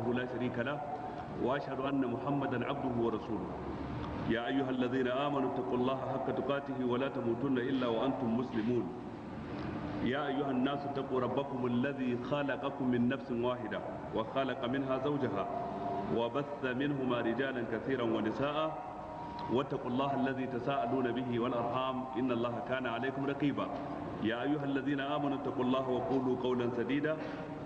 وحده لا شريك له وأشهد أن محمدا عبده ورسوله يا أيها الذين آمنوا اتقوا الله حق تقاته ولا تموتن إلا وأنتم مسلمون يا أيها الناس اتقوا ربكم الذي خلقكم من نفس واحدة وخلق منها زوجها وبث منهما رجالا كثيرا ونساء واتقوا الله الذي تساءلون به والأرحام إن الله كان عليكم رقيبا يا أيها الذين آمنوا اتقوا الله وقولوا قولا سديدا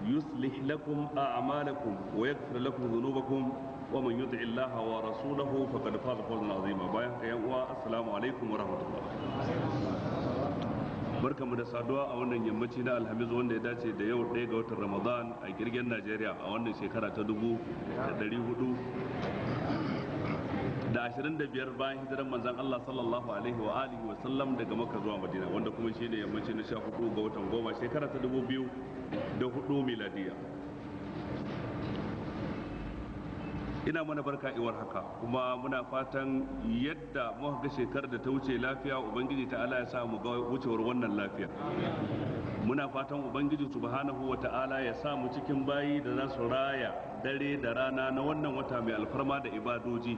يصلح لكم أعمالكم ويغفر لكم ذنوبكم ومن يطع الله ورسوله فقد فاز فوزا عظيما السلام عليكم ورحمة الله. Barkamu da saduwa a wannan yammaci na Alhamis wanda ya dace da yau 1 ga watan Ramadan a girgen Najeriya a wannan shekara ta 1425 bayan hijiran manzon Allah sallallahu alaihi wa alihi wa sallam daga Makka zuwa Madina, wanda kuma shine yammaci na 14 ga watan goma shekara ta 2004 miladiya. Ina mana barka iwar haka kuma muna fatan yadda muka ga shekarar da ta wuce lafiya ubangiji ta'ala ya sa mu ga wucewar wannan lafiya. Muna fatan ubangiji subhanahu wa ta'ala ya sa mu cikin bayi da za su raya dare da rana na wannan wata mai alfarma da ibadoji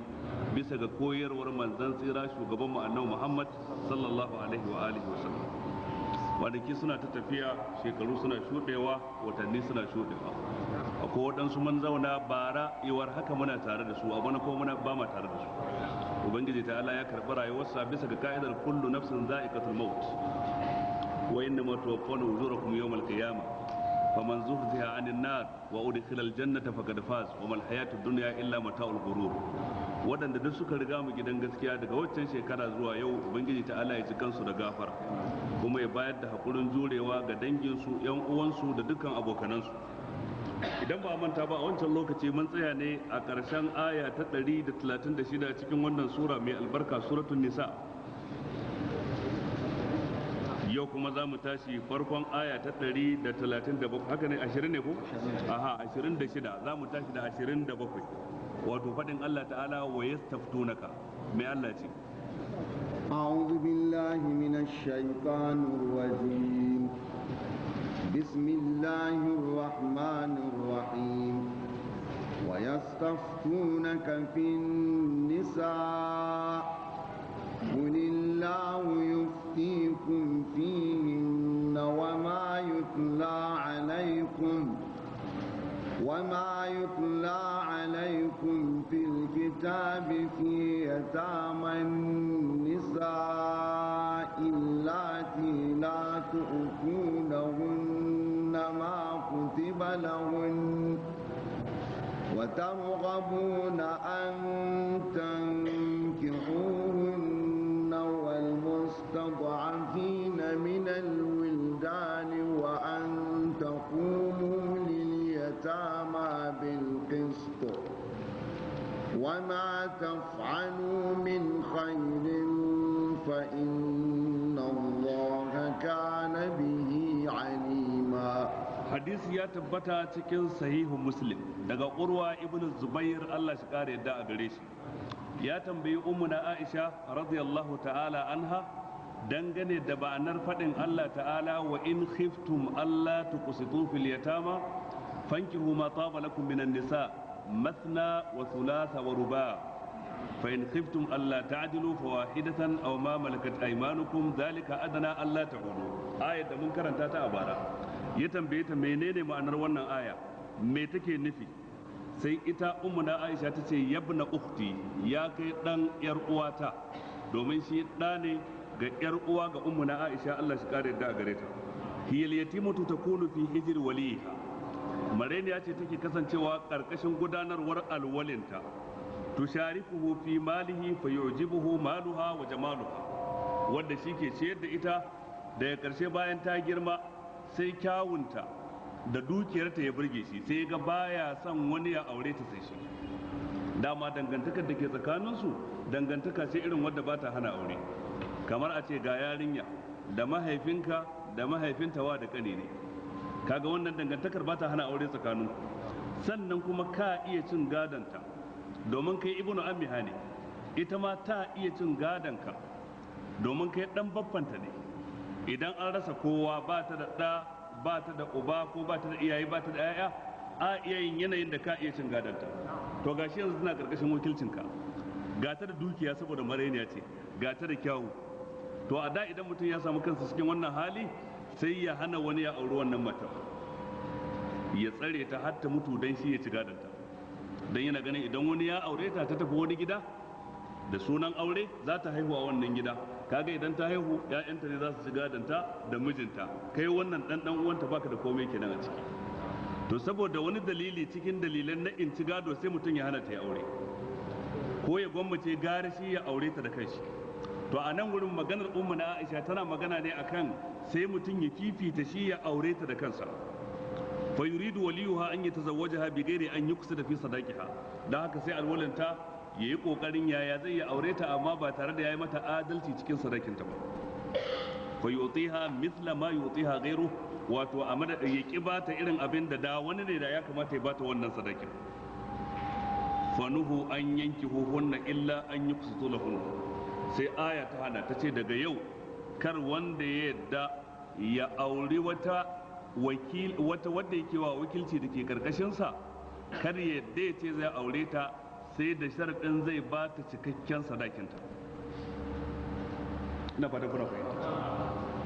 bisa ga koyarwar manzon tsira shugaban mu annabi Muhammad sallallahu alaihi wa alihi wasallam. Kwanaki suna ta tafiya, shekaru suna shudewa, watanni suna shudewa. Akwai waɗansu mun zauna bara iwar haka muna tare da su, abu na ko muna ba ma tare da su. Ubangiji ta Allah ya karɓi rayuwarsa bisa ga ka'idar kullu nafsin za'iqatul maut wa innama tuwaffawna ujurakum yawmal qiyamah faman zuhziha 'anil nar wa udkhila al-jannata faqad faz wa mal hayatud dunya illa mata'ul ghurur. Waɗanda duk suka riga mu gidan gaskiya daga waccan shekara zuwa yau ubangiji ta Allah ya ji kansu da gafara kuma ya bayar da hakurin jurewa ga danginsu, 'yan uwansu da dukkan abokanansu. Idan ba a manta ba a wancan lokaci mun tsaya ne a ƙarshen aya ta 136 cikin wannan sura mai albarka suratul nisa. Yau kuma za mu tashi farkon aya ta 137, haka ne 20 ne ko? Aha, 26 za mu tashi da 27, wato faɗin Allah ta'ala wa yastaftunaka, mai Allah ce أعوذ بالله من الشيطان الرجيم بسم الله الرحمن الرحيم ويستفتونك في النساء قل الله يفتيكم فيهن وما يتلى عليكم في الكتاب في يتامى النساء اللاتي لا تؤتونهن ما كتب لهن وترغبون أن تنكحوهن والمستضعفين من الولدان وأن تقوموا لليتامى بالقسط وما تفعلوا من خير فإن الله كان به عليما. hadisi ya tabbata cikin sahihu muslim daga urwa ibn zubair Allah shi kare yadda a gare shi ya tambayi ummuna aisha radiyallahu ta'ala anha dangane da ba'anar fadin Allah ta'ala wa in khiftum alla tuqsitu fil yatama fankihu ma taba lakum minan nisa mathna wa thulatha wa ruba fa in khiftum alla ta'dilu fawahidatan aw ma malakat aymanukum dhalika adna alla ta'ulu ayat da mun karanta ta a bara. Ya tambaye ta menene ma'anar wannan aya, me take nufi, sai ita ummuna Aisha ta ce yabna ukhti, ya kai dan yar uwata, domin shi da ne ga yar uwa ga ummuna Aisha Allah shi kare da gare ta. Hiyal yatimatu takunu fi hijri waliha, mareniya ce take kasancewa karkashin gudanarwar alwalinta, tusharikuhu fi malihi fayujibuhu maluha wa jamaluha, wanda shi ke ciyar da ita daga karshe bayan ta girma sai kyawunta da dukiyarta ya burge shi sai ga baya son wani ya aure ta sai shi. Dama dangantakar da ke tsakaninsu dangantaka ce irin wadda ba ta hana aure, kamar a ce ga yarinya da mahaifinka da mahaifinta wa da kane ne, kaga wannan dangantakar ba ta hana aure tsakanin. Sannan kuma ka iya cin gadonta domin kai ibnu ammiha ne, ita ma ta iya cin gadonka domin kai dan baffanta ne. Idan an rasa kowa, ba ta da ɗa, ba ta da uba, ko ba ta da iyaye, ba ta da 'ya'ya, a iya yin yanayin da ka iya cin gadonta. To gashi yanzu tana karkashin wakilcinka, ga ta da dukiya saboda marainiya ce, ga ta da kyawu. To a da idan mutum ya samu kansa cikin wannan hali sai ya hana wani ya auri wannan matar, ya tsare ta har ta mutu don shi ya ci gadonta. Don yana ganin idan wani ya aure ta ta tafi wani gida da sunan aure za ta haihu a wannan gida, kaga idan ta haihu ƴaƴanta ne za su ci gadonta da mijinta, kai wannan dan uwanta baka da komai kenan a ciki. To saboda wani dalili cikin dalilan na in ci gado sai mutum ya hana ta ya aure, ko ya gwammace gara shi ya aure ta da kanshi. To a nan wurin maganar ummu na Aisha tana magana ne akan sai mutum ya fifita shi ya aure ta da kansa. Fa yuridu waliyuha an yatazawwajaha bi ghairi an yuqsida fi sadaqiha, dan haka sai alwalinta yayi kokarin yaya zai ya aure ta amma ba tare da yayi mata adalci cikin sadakinta ba. Fa yutiha mithla ma yutiha ghairu, wato a madadin ya ki bata irin abin da wani ne da ya kamata ya bata wannan sadakin. Fanuhu an yankihu hunna illa an yuqsitu lahunna, sai aya ta hana ta ce daga yau kar wanda ya yadda ya auri wata wadda yake wa wakilci da ke karkashinsa, kar ya yadda ya ce zai aure ta sai da sharaɗin zai ba ta cikakken sadakinta. Ina fata kuna fahimta.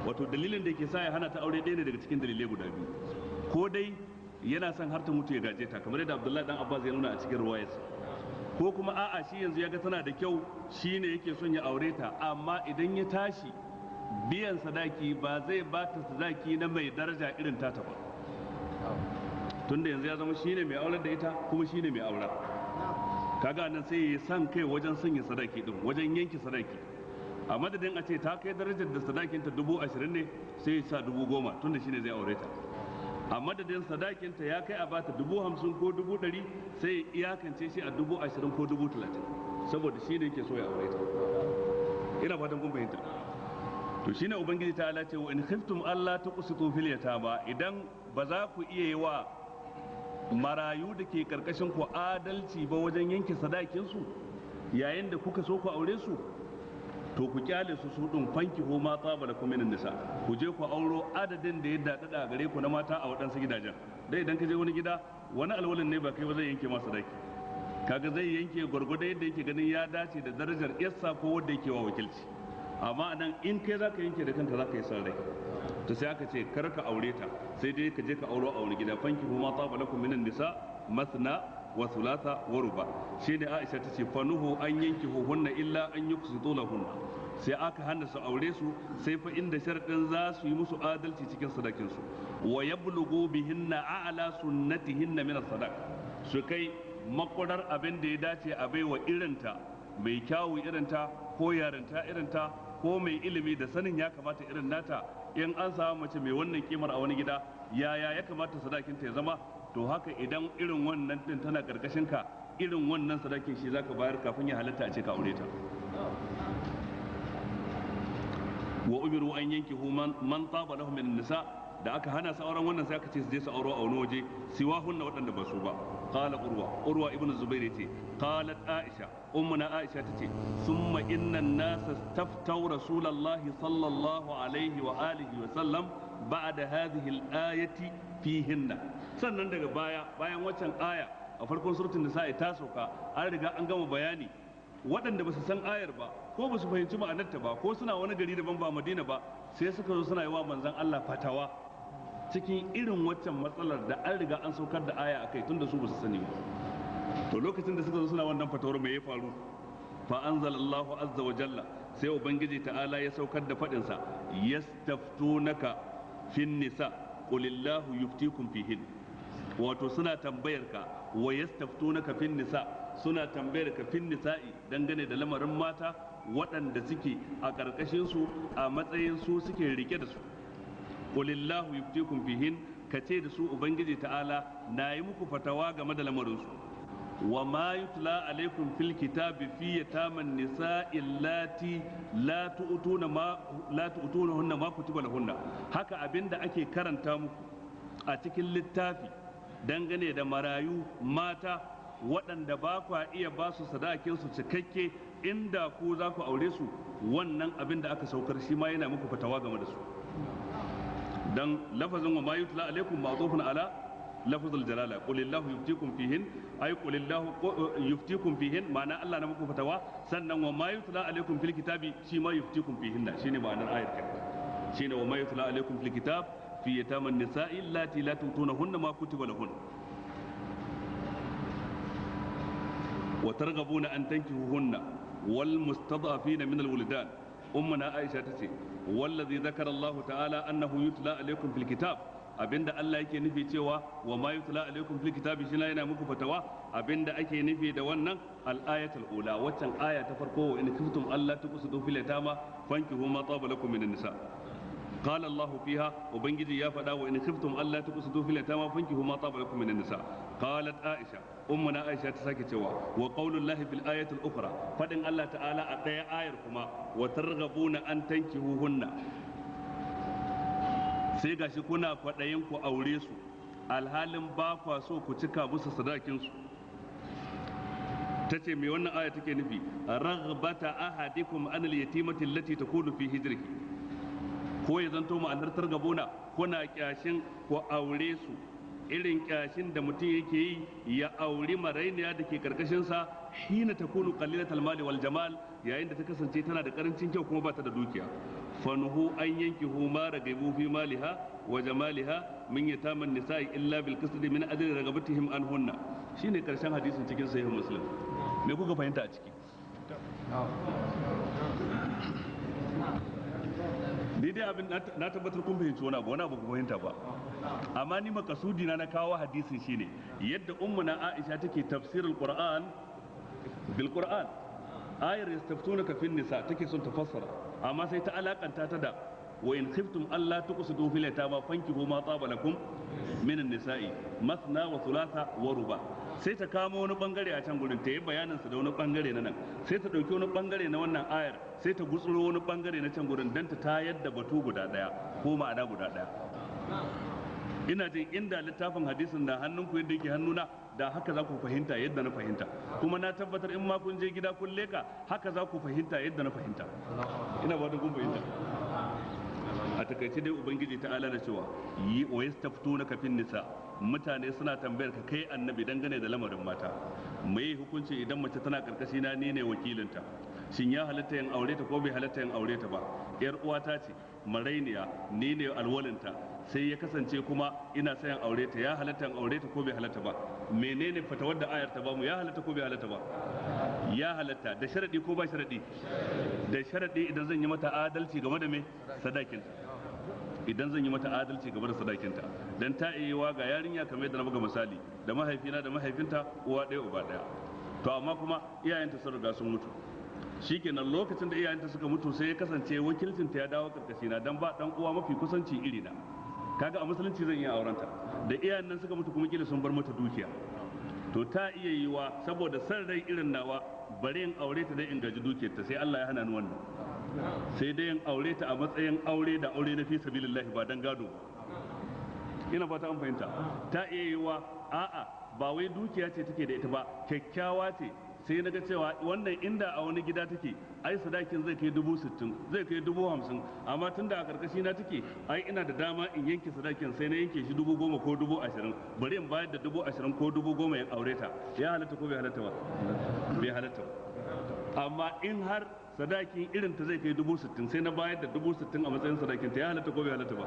Wato dalilin da ke sa ya hana ta aure ɗaya ne daga cikin dalilai guda biyu. Ko dai yana son har ta mutu ya gaje ta kamar yadda Abdullahi dan Abbas ya nuna a cikin ruwayarsa, ko kuma a'a shi yanzu ya ga tana da kyau shine yake son ya aure ta, amma idan ya tashi biyan sadaki ba zai ba ta sadaki na mai daraja irin tata ba, tunda yanzu ya zama shine mai aurar da ita kuma shine mai aura. Kaga nan sai ya san kai wajen sanya sadaki din, wajen yanke sadaki. A madadin a ce ta kai darajar da sadakinta 20,000 ne sai ya sa 10,000 tunda shine zai aure ta. A madadin sadakinta ya kai a bata 50,000 ko 100,000 sai ya iyakance shi a 20,000 ko 30,000 saboda shi ne yake so ya aure ta. Ina fatan kun fahimta. To shine ubangiji ta ala ce wa in khiftum alla tuqsitu fil yatama, idan ba za ku iya yi wa marayu da ke karkashin ku adalci ba wajen yanke sadakin su yayin da kuka so ku aure su, to ku kyale su din fanki ho ma tsaba da kuma nisa, ku je ku auro adadin da ya daɗaɗa gare ku na mata a waɗansu gidajen. Dai idan ka je wani gida wani alwalin ne ba kai ba zai yanke ma sadaki, kaga zai yanke gwargwado yadda yake ganin ya dace da darajar yassa ko wanda yake wa wakilci. Amma nan in kai za ka yanke da kanka za ka yi son rai, to sai aka ce kar ka aure ta, sai dai ka je ka auro a wani gida. Fanki ho ma tsaba lakum minan nisa masna wa thulatha wa ruba. Shi ne Aisha ta ce fanuhu an yanki hunna illa an yuqsitu lahunna, sai aka hana su aure su sai fa inda sharadin za su yi musu adalci cikin sadakin su. Wa yablughu bihinna a'la sunnatihinna min as-sadaq, su kai makwarar abin da ya dace a baiwa irinta, mai kyawu irinta ko yarinta irinta ko mai ilimi da sanin ya kamata irin nata. In an samu mace mai wannan kimar a wani gida, yaya ya kamata sadakinta ya zama, to haka idan irin wannan din tana karkashin ka, irin wannan sadakin shi zaka bayar kafin ya halatta a ce ka aure ta. Wa umiru an yankihu man taba lahum min nisa, da aka hana su auren wannan sai aka ce su je su auro a wani waje siwahunna waɗanda ba su ba. Qala urwa ibn zubair yace qalat aisha ummuna aisha tace thumma inna an-nasa istaftaw rasulullahi sallallahu alaihi wa alihi wa sallam ba'da hadhihi al-ayati fihinna. Sannan daga bayan waccan aya a farkon suratul nisa'i ta sauka, an riga an gama bayani. Waɗanda ba su san ayar ba ko ba su fahimci ma'anarta ba ko suna wani gari daban ba Madina ba, sai suka zo suna yi wa manzon Allah fatawa cikin irin waccan matsalar da an riga an saukar da aya akai tunda su ba su sani ba. To lokacin da suka zo suna wannan fatawar me ya faru? Fa anzalallahu azza wa jalla, sai ubangiji ta'ala ya saukar da fadin sa yastaftunaka fin nisa qulillahu yuftikum fihin. Wato suna tambayar ka wa yastaftunaka fin nisa, suna tambayar ka fin nisa'i dangane da lamarin mata waɗanda suke a ƙarƙashin su a matsayin su suke rike da su. Qulillahu yuftikum fihin, kace da su ubangiji ta'ala na yi muku fatawa game da lamarin su. Wa ma yutla alaikum fil kitabi fi yataman nisa'i allati la tu'tunahunna ma kutiba lahunna, haka abinda ake karanta muku a cikin littafi dangane da marayu mata waɗanda ba kwa iya ba su sadakin su cikakke inda ku za ku aure su, wannan abin da aka saukar shi ma yana muku fatawa game da su. Dan lafazin wa ma yutla alaikum ma'tufun ala lafzul jalala qulillahu yuftikum fihin ay qulillahu yuftikum fihin ma'ana Allah na muku fatawa sannan wa ma yutla alaikum fil kitabi shi ma yuftikum fihin shine ma'anar ayar kai shine wa ma yutla alaikum fil kitab fi yataman nisa'i allati la tutunahunna ma kutiba lahun wa targhabuna an tankihuhunna wal mustad'afina min al wildan ummuna Aisha tace wallazi zakara Allah ta'ala annahu yutla alaikum fil kitab abinda Allah yake nufi cewa wa ma yutla alaikum fil kitabi shi yana muku fatawa abinda ake nufi da wannan al-ayatul ula waccan aya ta farko wa in kuntum alla tuqsidu fil yatama fankihu ma taba lakum minan nisa qala Allah fiha ubangiji ya fada wa in kuntum alla tuqsidu fil yatama fankihu ma taba lakum minan nisa qalat Aisha ummuna Aisha ta sake cewa wa qaulullahi fil ayatil ukhra fadin Allah ta'ala a daya ayar kuma wa targhabuna an tankihuhunna sai gashi kuna kwaɗayin ku aure su alhalin ba kwa so ku cika musu sadakin su tace me wannan aya take nufi raghbata ahadikum an al-yatimati allati takunu fi hijrihi ko ya zanto ma'anar targabuna kuna kyashin ku aure su irin kyashin da mutum yake yi ya auri marainiya da ke karkashin sa hina takunu qalilatal mali wal jamal yayin da ta kasance tana da karancin kyau kuma ba ta da dukiya fanuhu an yankihu ma ragaibu fi maliha wa jamaliha min yataman nisa'i illa bil qisdi min ajli ragabatihim anhunna shine karshen hadisin cikin sahih muslim me kuka fahimta a ciki daidai abin na tabbatar kun fahimci wani abu ku fahimta ba amma ni makasudi na kawo hadisin shine yadda ummuna Aisha take tafsirul Qur'an bil Qur'an ayar yastaftunaka fin nisa take son ta fassara amma sai ta alakanta ta da wa in khiftum alla tuqsidu fil yatama fankihu ma taba lakum minan nisa'i masna wa thulatha wa ruba sai ta kamo wani bangare a can gurin ta yi bayanin sa da wani bangare na nan sai ta dauki wani bangare na wannan ayar sai ta gutsuro wani bangare na can gurin dan ta tayar da batu guda daya ko ma'ana guda daya ina jin inda littafin hadisin da hannunku yadda yake hannuna da haka za ku fahimta yadda na fahimta kuma na tabbatar in ma kun je gida kun leka haka za ku fahimta yadda na fahimta ina ba da kun fahimta a takaice dai ubangiji ta ala da cewa yi wa yastaftunaka fin nisa mutane suna tambayar ka kai annabi dangane da lamarin mata mai hukunci idan mace tana karkashi na ni ne wakilinta shin ya halatta yin aure ta ko bai halatta yin aure ta ba yar uwata ce marainiya ni ne alwalinta sai ya kasance kuma ina sayan aure ta ya halatta yin aure ta ko bai halatta ba menene fatawar da ayar ta bamu ya halatta ko bai halatta ba ya halatta da sharadi ko ba sharadi da sharadi idan zan yi mata adalci game da me sadakinta idan zan yi mata adalci game da sadakinta dan ta iyawa ga yarinya kamar yadda na buga misali da mahaifina da mahaifinta uwa ɗaya uba ɗaya to amma kuma iyayenta sun riga sun mutu shikenan lokacin da iyayenta suka mutu sai ya kasance wakilcinta ya dawo karkashina dan ba dan uwa mafi kusanci iri na kaga a musulunci zan iya aurenta da iyayen nan suka mutu kuma kila sun bar mata dukiya to ta iya yiwa saboda san rai irin nawa bari in aure ta dai in gaji dukiyarta sai Allah ya hana ni wannan sai dai in aure ta a matsayin aure da aure na fi sabilillahi ba dan gado ina fata an fahimta ta iya yiwa a'a ba wai dukiya ce take da ita ba kyakkyawa ce sai na ga cewa wannan inda a wani gida take ai sadakin zai kai 60,000 zai kai 50,000 amma tun da a karkashi na take ai ina da dama in yanke sadakin sai na yanke shi 10,000 ko 20,000 bari in bayar da 20,000 ko 10,000 in aure ta ya halatta ko bai halatta ba bai halatta ba amma in har sadakin irin ta zai kai 60,000 sai na bayar da 60,000 a matsayin sadakin ta ya halatta ko bai halatta ba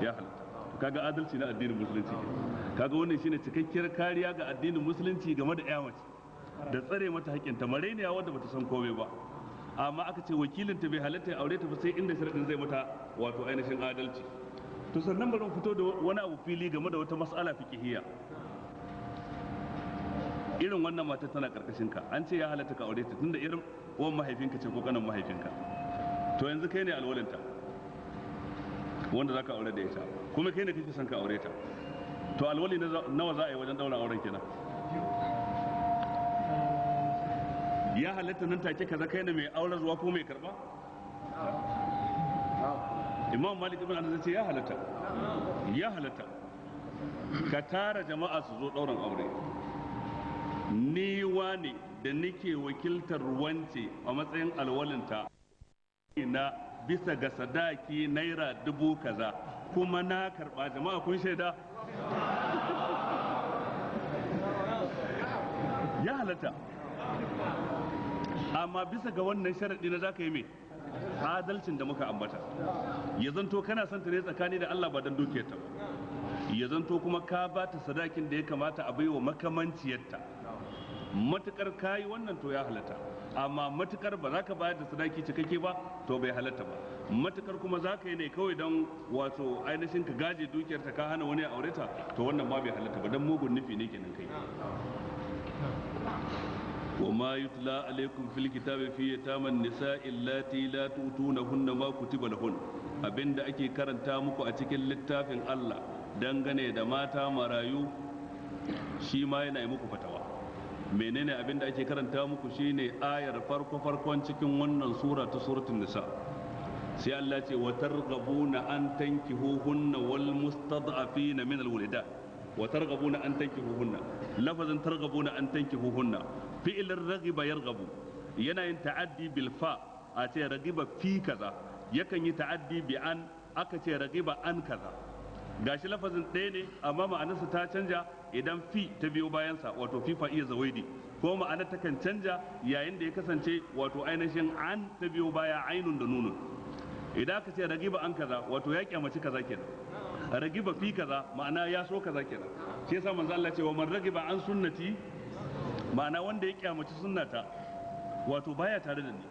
ya halatta kaga adalci na addinin musulunci kaga wannan shine cikakkiyar kariya ga addinin musulunci game da ƴa mace da tsare mata haƙƙinta marainiya wadda bata san komai ba amma aka ce wakilinta bai halatta ya aure ta ba sai inda sharadin zai mata wato ainihin adalci to sannan bari fito da wani abu fili game da wata mas'ala fiqhiyya irin wannan mata tana karkashin ka an ce ya halatta ka aure ta tunda irin uwan mahaifinka ce ko kanan mahaifinka to yanzu kai ne alwalinta wanda zaka aure da ita kuma kai ne kake son ka aure ta to alwali nawa za a yi wajen daura auren kenan ya halatta nan take kaza kai ne mai aure zuwa ko mai karba imam malik ibn anas ce ya halatta ka tara jama'a su zo dauran aure ni wane da nake wakiltar wance a matsayin alwalinta na bisa ga sadaki naira 1000 kaza kuma na karba jama'a kun shaida halatta, amma bisa ga wannan sharadi na zaka yi mai adalcin da muka ambata, ya zanto kana son ta ne tsakani da Allah ba dan dukiyarta ba, ya zanto kuma ka ba ta sadakin da ya kamata a baiwa makamanciyarta. Matukar kayi wannan to ya halatta, amma matukar ba za ka bayar da sadaki cikakke ba to bai halatta ba. Matukar kuma za ka yi ne kawai don wato ainihin ka gaje dukiyarta ka hana wani aure ta, to wannan ma bai halatta ba, dan mugun nufi ne kenan kai. وما يتلى عليكم في الكتاب في يتامى النساء اللاتي لا تؤتونهن ما كتب لهن abinda ake karanta muku a cikin littafin Allah dangane da mata marayu shi ma yana yi muku fatawa. Menene abinda ake karanta muku? Shine ayar farkon cikin wannan sura ta suratul nisa. Sai Allah ce wa targhabuna an tankihuhunna wal mustad'afina min al-wulida wa targhabuna an tankihuhunna, lafazin targhabuna an tankihuhunna fi'ilin ragiba yarghabu yana yin ta'addi bil fa, a ce ragiba fi kaza, yakan yi ta'addi bi an, aka ce ragiba an kaza. Gashi lafazin ɗaya ne amma ma'anarsa ta canja idan fi ta biyo bayansa, wato fi fa'iya zawaidi, ko ma'ana takan canja yayin da ya kasance wato ainihin an ta biyo baya ainun da nunun. Idan aka ce ragiba an kaza, wato ya kyamaci kaza kenan. Ragiba fi kaza ma'ana ya so kaza kenan. Shi yasa manzo Allah ce wa man ragiba an sunnati, ma'ana wanda ya kyamaci sunnata wato baya tare da ni.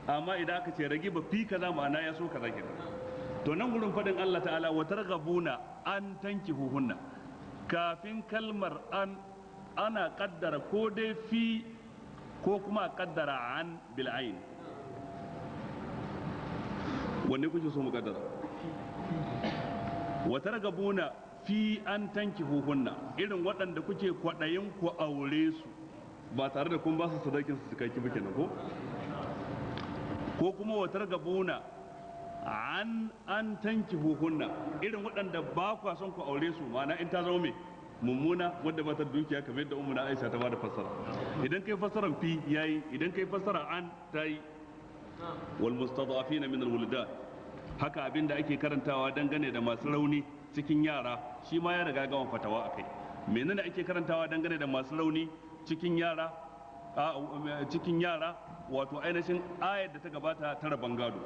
Amma idan aka ce ragiba fi kaza ma'ana ya so kaza kenan. To nan gurin fadin Allah ta'ala wa targhabuna an tankihuhunna, kafin kalmar an ana kaddara ko dai fi ko kuma kaddara an bil ain. Wanne kuke so mu kaddara? Wa targhabuna fi an tankihuhunna, irin waɗanda kuke kwaɗayin ku aure su ba tare da kun ba su sadakin su cikakki ba kenan ko kuma wa targhabuna an tankihuhunna, irin waɗanda ba kwa son ku aure su, ma'ana in ta zama mai mummuna wadda ba ta dukiya, kamar yadda ummu na Aisha ta bada fassara. Idan kai fassaran fi yayi, idan kai fassara an tayi. Wal mustad'afina min al-wuldan, haka abinda ake karantawa dangane da masu rauni cikin yara shi ma ya riga gama fatawa akai. Menene ake karantawa dangane da masu rauni cikin yara? Cikin yara wato ainihin ayar da ta gabata ta rabon gado.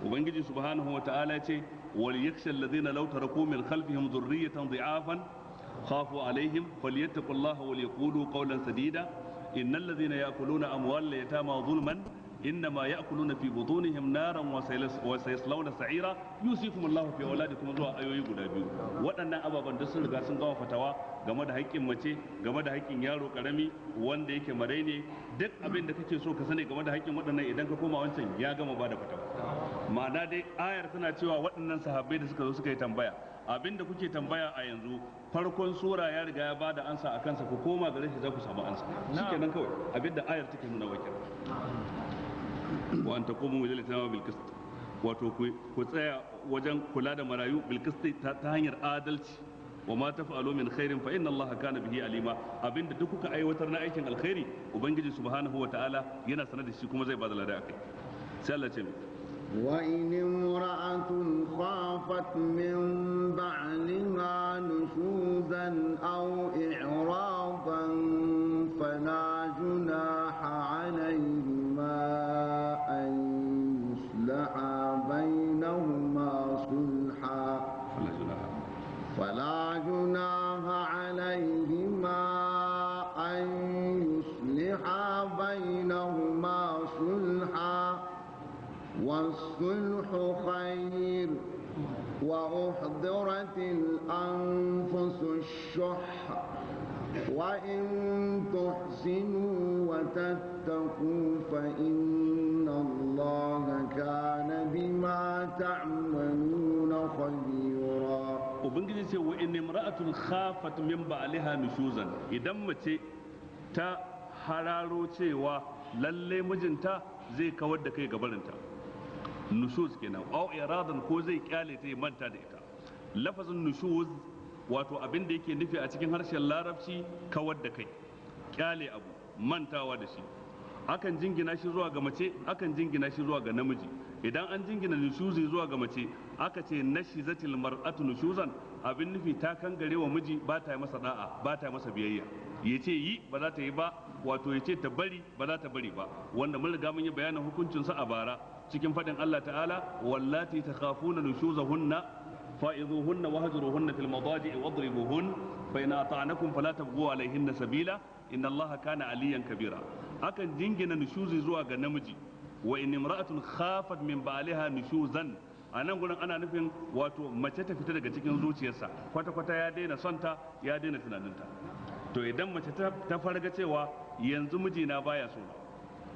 Ubangiji subhanahu wa ta'ala ce wal yakhsha alladhina law taraku min khalfihim dhurriyatan dha'afan khafu alaihim falyattaqullaha wal yaqulu qawlan sadida innal ladhina ya'kuluna amwal yatama zulman إنما يأكلون في بطونهم نارا وسيصلون سعيرا يوصيكم الله في أولادكم zuwa ayoyi guda biyu. Waɗannan ababen da sun riga sun gama fatawa game da haƙƙin mace, game da haƙƙin yaro ƙarami wanda yake marai ne, duk abin da kake so ka sani game da haƙƙin waɗannan idan ka koma wancan ya gama ba da fatawa. Ma'ana dai ayar tana cewa waɗannan sahabbai da suka zo suka yi tambaya, abin da kuke tambaya a yanzu farkon sura ya riga ya bada ansa a kansa, ku koma gare shi za ku samu ansa. Shikenan kawai abin da ayar take nuna wakil. Wa an taqumu bil yatama bil qist, wato ku tsaya wajen kula da marayu bil qist ta hanyar adalci. Wa ma taf'alu min khairin fa inna Allaha kana bihi alima, abinda duk kuka aiwatar na aikin alkhairi ubangiji subhanahu wa ta'ala yana sanar da shi kuma zai bada lada akai. Sai Allah ce وإن امرأة خافت من بعلها نشوزا أو إعراضا فلا جناح عليهما أن يصلحا بينهما صلحا فلا جناح عليهما أن يصلحا بينهما صلحا والصلح خير وأحضرت الأنفس الشح وإن تحسنوا وتتقوا فإن الله كان بما تعملون خبيرا. Ubangiji ce wa in imra'atun khafat min ba'liha nushuzan, idan mace ta hararo cewa lalle mijinta zai kawar da kai gabarinta, nushuz kenan, au iradan ko zai kyale ta manta da ita. Lafazin nushuz wato abin da yake nufi a cikin harshen larabci kawar da kai, kyale abu, mantawa da shi. Akan jingina shi zuwa ga mace, akan jingina shi zuwa ga namiji. Idan an jingina nushuzi zuwa ga mace, aka ce nashizatil mar'atu nushuzan, abin nufi ta kangare wa miji, ba ta yi masa da'a, ba ta yi masa biyayya. ya ce yi ba za ta yi ba, wato ya ce ta bari ba za ta bari ba, wanda mun riga mun yi bayanin hukuncinsa a bara cikin faɗin Allah ta'ala wallati takhafuna nushuzahunna fa'izuhunna wahjuruhunna fil madaji'i wadribuhun fa in ata'nakum fala tabghu alayhinna sabila inna Allaha kana aliyan kabira. Akan jingina nushuzi zuwa ga namiji, wa in imra'atun khafat min ba'liha nushuzan, a nan gurin ana nufin wato mace ta fita daga cikin zuciyarsa kwata-kwata ya daina sonta ya daina tunaninta. To idan mace ta farga cewa yanzu mijina baya so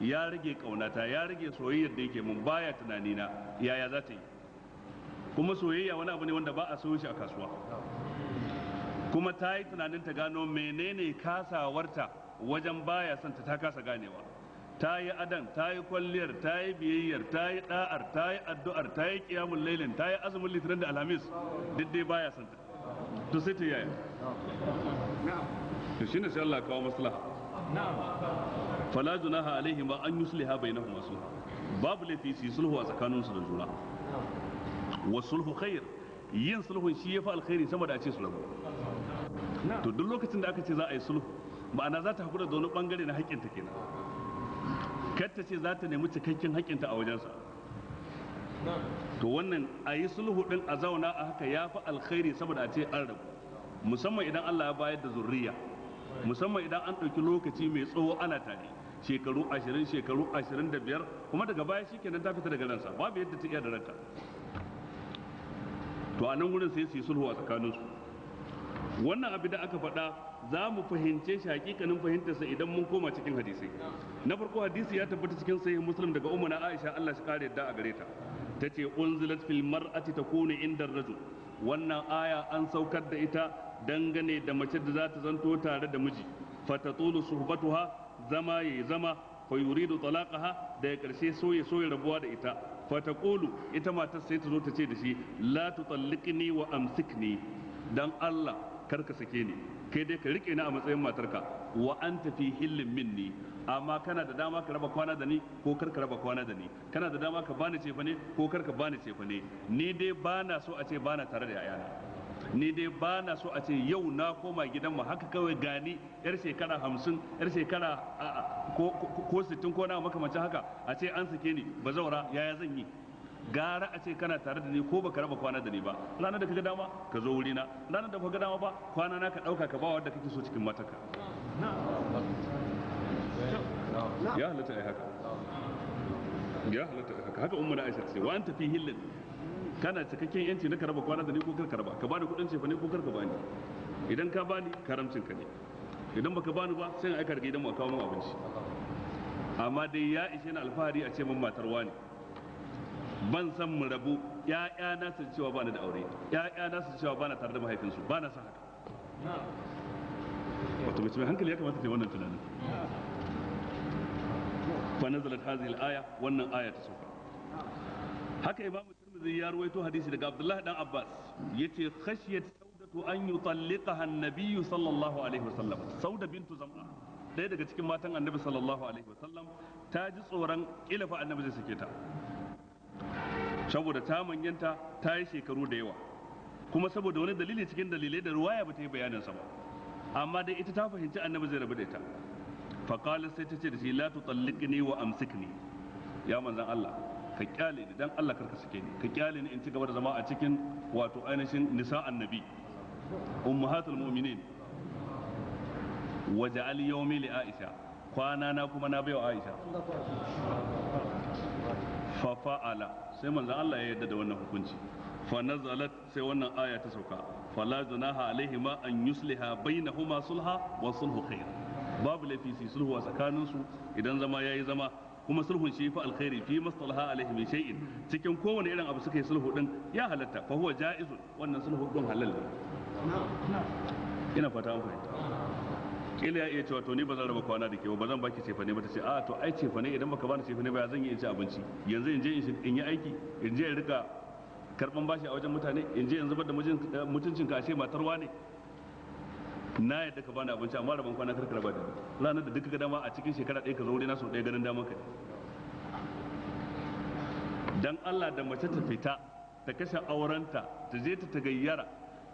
ya rage kaunata ya rage soyayyar da yake mun baya tunanina, yaya za ta yi? Kuma soyayya wani abu ne wanda ba a soyo shi a kasuwa, kuma ta yi tunanin ta gano menene kasawarta wajen baya son ta kasa ganewa. Ta yi adan, ta yi kwalliyar, ta yi biyayyar, ta yi da'ar, ta yi addu'ar, ta yi kiyamun lailin, ta yi azumin litinin da alhamis, duk dai baya son ta. To sai ta yaya? To shine sai Allah kawo maslaha. Fala junaha alaihi ma an yusliha bainahuma sulha. Babu laifi su sulhu a tsakaninsu da juna. Wa sulhu khair. Yin sulhun shi yafi alkhairi sama da a ce su rabu. To duk lokacin da aka ce za a yi sulhu, ma'ana za ta hakura da wani bangare na haƙƙinta kenan. Kar ta ce za ta nemi cikakken haƙƙinta a wajensa. To wannan a yi sulhu din a zauna a haka ya fi alkhairi saboda a ce an rabu, musamman idan Allah ya bayar da zurriya, musamman idan an ɗauki lokaci mai tsawo ana tare, shekaru 20 shekaru 25, kuma daga baya shi kenan ta fita daga ransa babu yadda ta iya da ranta. To a nan wurin sai su yi sulhu a tsakaninsu. Wannan abin da aka faɗa za mu fahimce shi hakikanin fahimtarsa idan mun koma cikin hadisai. Na farko hadisi ya tabbata cikin sahih Muslim daga Ummuna Aisha Allah shi kare yadda a gare ta. Tace unzilat fil mar'ati takunu inda rajul. Wannan aya an saukar da ita dangane da mace da za ta zanto tare da miji. Fatatulu suhbatuha, zama yayi zama, fa yuridu talaqaha, da ya karshe soye rabuwa da ita. Fataqulu, ita matar sai ta zo ta ce da shi la tutalliqni wa amsikni, dan Allah karka sake ni, kai dai ka rike ni a matsayin matarka, wa anta fi hillin minni, amma kana da dama ka raba kwana da ni ko kar ka raba kwana da ni, kana da dama ka bani cefa ne ko kar ka bani cefa ne, ni dai bana so a ce bana tare da yayana, ni dai bana so a ce yau na koma gidan mu haka kawai gani yar shekara 50 yar shekara ko 60 ko na makamancin haka a ce an sake ni bazaura, yaya zan yi? Gara a ce kana tare da ni ko baka raba kwana da ni ba, ranar da kaga dama ka zo wuri na, ranar da baka dama ba kwana na ka dauka ka ba wanda kake so cikin matarka. Ya halatta ai haka, ya halatta ai haka. Haka ummu na Aisha ce wa anta fi hillin, kana cikakken yanci na ka raba kwana da ni ko kar ka raba, ka bani kudin cefa ne ko kar ka bani, idan ka bani karamcin ka ne, idan baka bani ba sai in aika daga gidan mu a kawo mu abinci. Amma dai ya ishe ni alfahari a ce mun matar wani, ban san mu rabu, ƴaƴa na su cewa bani da aure, ƴaƴa na su cewa bana tare da mahaifinsu, bana san haka. Wato mace mai hankali ya kamata ta yi wannan tunanin. Fa nazalat hadhihi al-aya, wannan aya ta sauka. Haka Imam Tirmidhi ya ruwaito hadisi daga Abdullah dan Abbas yace khashiyat Saudatu an yutalliqaha an-nabiy sallallahu alaihi wasallam. Sauda bintu Zam'a, ɗaya daga cikin matan Annabi sallallahu alaihi wasallam, ta ji tsoron kila fa Annabi zai sake ta. Saboda ta manyanta, ta yi shekaru da yawa, kuma saboda wani dalili cikin dalilai da ruwaya ba ta yi bayanin sa ba, amma dai ita ta fahimci Annabi zai rabu da ita. Faqala, sai ta ce da shi la tutalliqni wa amsikni, ya manzon Allah ka kyale ni dan Allah karka sake ni, ka kyale ni in ci gaba da zama a cikin wato ainihin nisa annabi ummahatul mu'minin, waja'al yawmi li Aisha, kwana na kuma na baiwa Aisha. Fa fa'ala, sai manzon Allah ya yarda da wannan hukunci. Fa nazalat, sai wannan aya ta sauka, fala junaha alaihima an yusliha bainahuma sulha wa sulhu khair. Babu laifi su sulhu a tsakaninsu idan zama yayi zama, kuma sulhun shi fa alkhairi fi mastalaha alaihi min shay'in, cikin kowane irin abu suka yi sulhu din ya halatta, fa huwa jaizun, wannan sulhu din halal ne. Ina fata an fahimta. Kila ya iya cewa to ni ba zan raba kwana da ke ba zan baki cefa ne ba, ta ce a to ai cefa ne idan baka bani cefa ne ba zan yi in ci abinci, yanzu in je in yi aiki, in je in rika karban bashi a wajen mutane, in je in zubar da mutuncin ka ashe matarwa ne. Na yadda ka bani abinci amma rabon kwana karka raba da ni, ranar da duka ga dama a cikin shekara ɗaya ka zo wuri na sau ɗaya ganin daman ka. Dan Allah, da mace ta fita ta kashe aurenta, ta je ta tagayyara,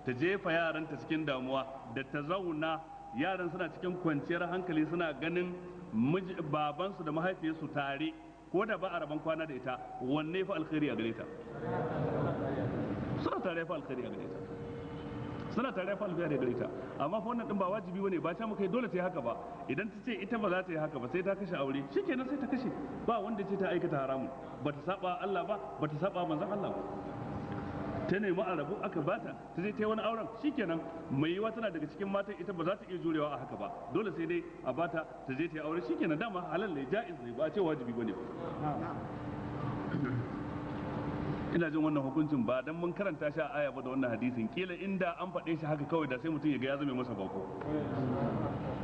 ta jefa yaranta cikin damuwa, da ta zauna yaran suna cikin kwanciyar hankali suna ganin babansu da mahaifiyarsu tare ko da ba a rabon kwana da ita, wanne fa alkhairi a gare ta? Suna tare fa alkhairi a gare ta, suna tare fa alkhairi a gare ta. Amma fa wannan din ba wajibi bane, ba ta muka dole ta yi haka ba. Idan ta ce ita ba za ta yi haka ba sai ta kashe aure, shikenan sai ta kashe, ba wanda ce ta aikata haramun, ba ta saba Allah ba, ba ta saba manzon Allah ba. Ta nemi a rabu aka bata, ta je ta yi wani auren, shikenan. Mai yiwa tana daga cikin matan ita ba za ta iya jurewa a haka ba, dole sai dai a bata ta je ta yi aure, shikenan. Dama halal ne, ja'iz ne, ba a ce wajibi bane ba. Ina jin wannan hukuncin ba dan mun karanta shi a aya ba da wannan hadisin, kila inda an faɗe shi haka kawai da sai mutum ya ga ya zame masa bako.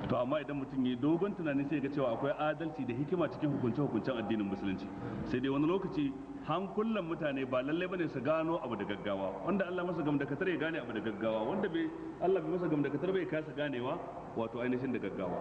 To amma idan mutum ya yi dogon tunani sai ga cewa akwai adalci da hikima cikin hukunce-hukuncen addinin musulunci. Sai dai wani lokaci hankulan mutane ba lallai bane su gano abu da gaggawa, wanda Allah masa gamdakatar ya gane abu da gaggawa, wanda bai Allah bai masa gamdakatar bai kasa ganewa wato ainihin da gaggawa.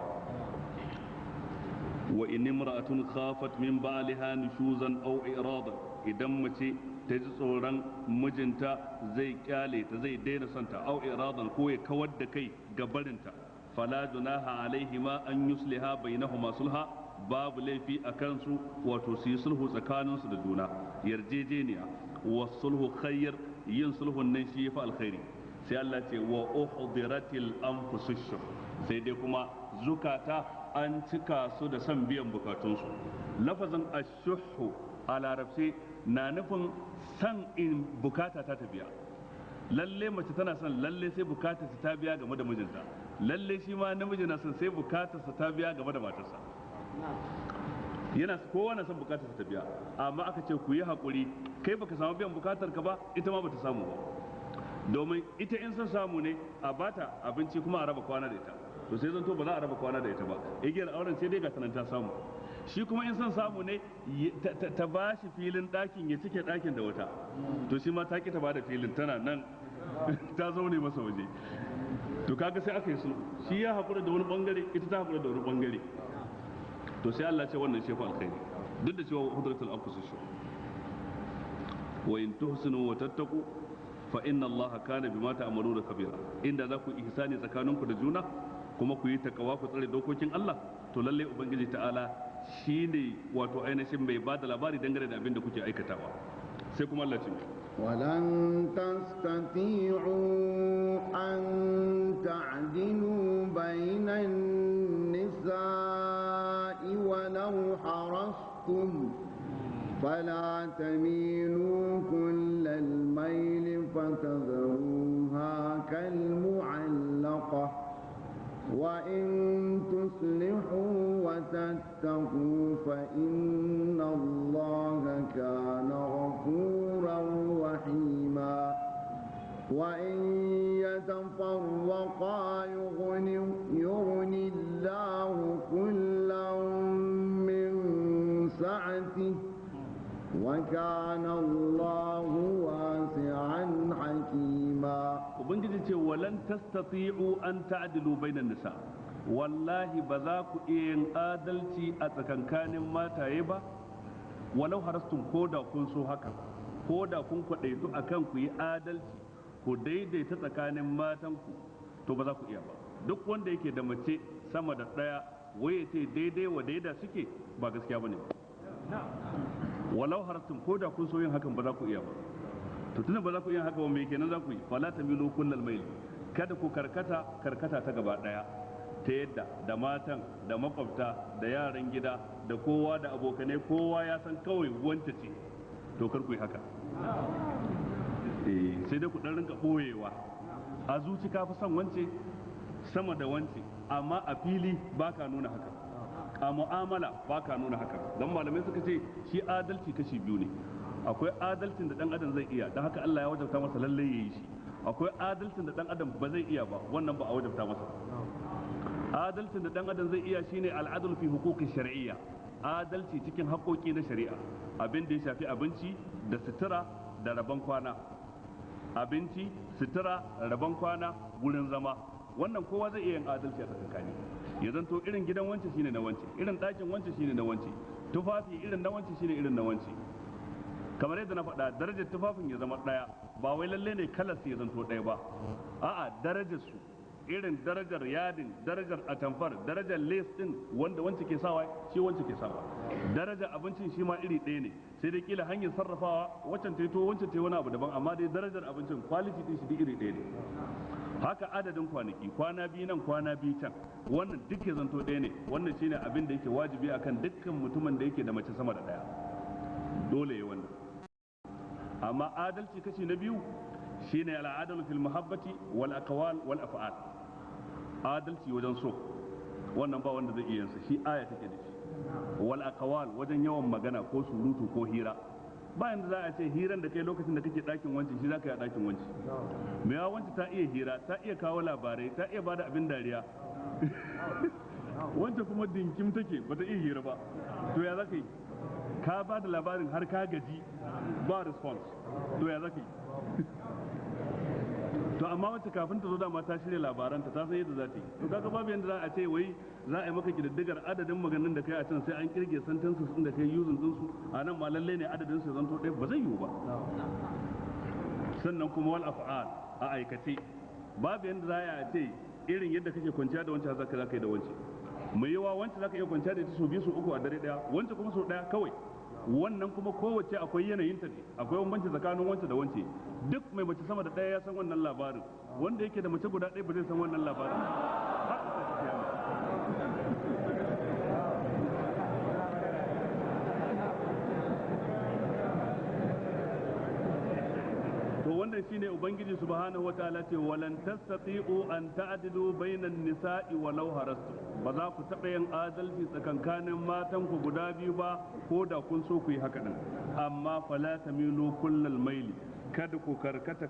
Wa in imra'atun khafat min ba'liha nushuzan aw iradan, idan mace ta ji tsoron mijinta zai kyale ta, zai daina santa, au iradan ko ya kawar da kai ga barinta, fala junaha alaihima an yusliha bainahuma sulha, babu laifi a kansu wato su yi sulhu tsakaninsu da juna, yarjejeniya. Wa sulhu khair, yin sulhun nan shi yafi alkhairi. Sai Allah ce wa uhdiratil anfusush shuh, sai dai kuma zukata an cika su da son biyan bukatunsu. Lafazin ashuhu a larabci na nufin san in bukata ta biya. Lalle mace tana son lalle sai bukatar ta biya game da mijinta, lalle shi ma namiji na son sai bukatar ta biya game da matarsa. Yana kowa na son bukatar ta biya, amma aka ce ku yi hakuri, kai baka samu biyan bukatar ka ba, ita ma bata samu ba. Domin ita in son samu ne a bata abinci kuma a raba kwana da ita, to sai zanto ba za a raba kwana da ita ba, igiyar auren sai dai ga tanan ta samu. Shi kuma in son samu ne ta ba shi filin ɗakin ya cike ɗakin da wata, to shi ma ta ki ta ba da filin, tana nan ta zaune masa waje. To kaga sai aka yi sulhu, shi ya haƙura da wani bangare, ita ta haƙura da wani bangare. To sai Allah ce wannan shefa alkhairi, duk da cewa hudratul anfusush shuh. Wa in tuhsinu wa tattaqu fa inna Allah kana bima ta'maluna kabira. Inda za ku ihsani tsakaninku da juna kuma ku yi takawa ku tsare dokokin Allah, to lalle ubangiji ta'ala shine wato ainihin mai bada labari dangane da abin da kuke aikatawa. Sai kuma Allah ce ولن تستطيعوا أن تعدلوا بين النساء ولو حرصتم فلا تميلوا كل الميل فتذروها كالمعلقة وإن تصلحوا وتتقوا فإن الله كان غفورا رحيما وإن يتفرقا يغن الله كلا من سعته وكان الله واسعا حكيما. ubangiji ce walan tastati'u an ta'dilu bainan nisa, wallahi ba za ku iya yin adalci a tsakankanin mataye ba, walau harastum, ko da kun so haka, ko da kun kwadaitu akan ku yi adalci ku daidaita tsakanin matanku, to ba za ku iya ba. Duk wanda yake da mace sama da ɗaya waye ce daidai wa daida suke, ba gaskiya bane. Walau harastum, ko da kun so yin hakan ba za ku iya ba. To tunda ba za ku iya haka ba, me kenan za ku yi? Fala tamilu kullal mail, kada ku karkata ta gaba daya, ta yadda da matan da makwabta da yaran gida da kowa da abokanai kowa ya san kawai wanta ce, to kar ku yi haka. Sai dai ku dan rinka boyewa a zuci, ka fi son wance sama da wance, amma a fili baka nuna haka, a mu'amala baka nuna haka. Dan malamai suka ce shi adalci kashi biyu ne. Akwai adalcin da dan adam zai iya, dan haka Allah ya wajabta masa lalle yayi shi. Akwai adalcin da dan adam ba zai iya ba, wannan ba a wajabta masa. Adalcin da dan adam zai iya shine al'adl fi huquqi shar'iyya, adalci cikin haƙoƙi na shari'a, abin da ya shafi abinci da sutura da rabon kwana, abinci, sutura, rabon kwana, gurin zama. Wannan kowa zai iya yin adalci a tsakani. Ya zanto irin gidan wance shine na wance, irin ɗakin wance shine na wance, tufafi irin na wance shine irin na wance. Kamar yadda na faɗa, darajar tufafin ya zama ɗaya, ba wai lalle ne kalar su ya zanto ɗaya ba, a'a darajar su irin darajar yadin, darajar atamfar, darajar les din wanda wance ke sawa shi wance ke sawa, darajar abincin shi ma iri ɗaya ne, sai dai kila hanyar sarrafawa wancan ta yi to wancan ta yi wani abu daban, amma dai darajar abincin quality din shi iri ɗaya ne. Haka adadin kwanaki, kwana biyu nan kwana biyu can, wannan duk ya zanto ɗaya ne. Wannan shine abin da yake wajibi akan dukkan mutumin da yake da mace sama da ɗaya, dole ya wannan. Amma adalci kashi na biyu shine al'adalu fil muhabbati wal aqwal wal af'al. Adalci wajen so, wannan ba wanda zai iya yansa, shi aya take da shi. Wal aqwal wajen yawan magana ko surutu ko hira, bayan da za a ce hiran da kai lokacin da kake ɗakin wanci shi za ka yi a ɗakin wanci. Me ya wanci ta iya hira, ta iya kawo labarai, ta iya bada abin dariya. Wance kuma dinkim take bata iya hira ba, to ya za ka yi? Ka ba da labarin har ka gaji ba response, to ya za ka yi? To amma wacce kafin ta zo dama ta shirya labaranta, ta san yadda za ta yi. To kaga babu yadda za a ce wai za a yi maka kididdigar adadin maganin da kai a can sai an kirge sentences din da kai using din su, a nan ma lalle ne adadin su zanto ɗaya, ba zai yiwu ba. Sannan kuma wal af'al, a aikace babu yadda za a ce irin yadda kake kwanciya da wancan haka za ka yi da wancan. Mai yawa wancan za ka iya kwanciya da ita sau biyu sau uku a dare ɗaya, wancan kuma sau ɗaya kawai. Wannan kuma kowace akwai yanayinta ne, akwai bambanci tsakanin wance da wance. Duk mai mace sama da ɗaya ya san wannan labarin, wanda yake da mace guda ɗaya ba zai san wannan labarin. To wannan shine ubangiji subhanahu wataala ce walan tastati'u an ta'dilu bainan nisa'i walau harastu. Ba za ku taɓa yin adalci tsakankanin matan ku guda biyu ba, ko da kun so ku yi haka din. Amma fala tamilu kullal maili, kada ku karkata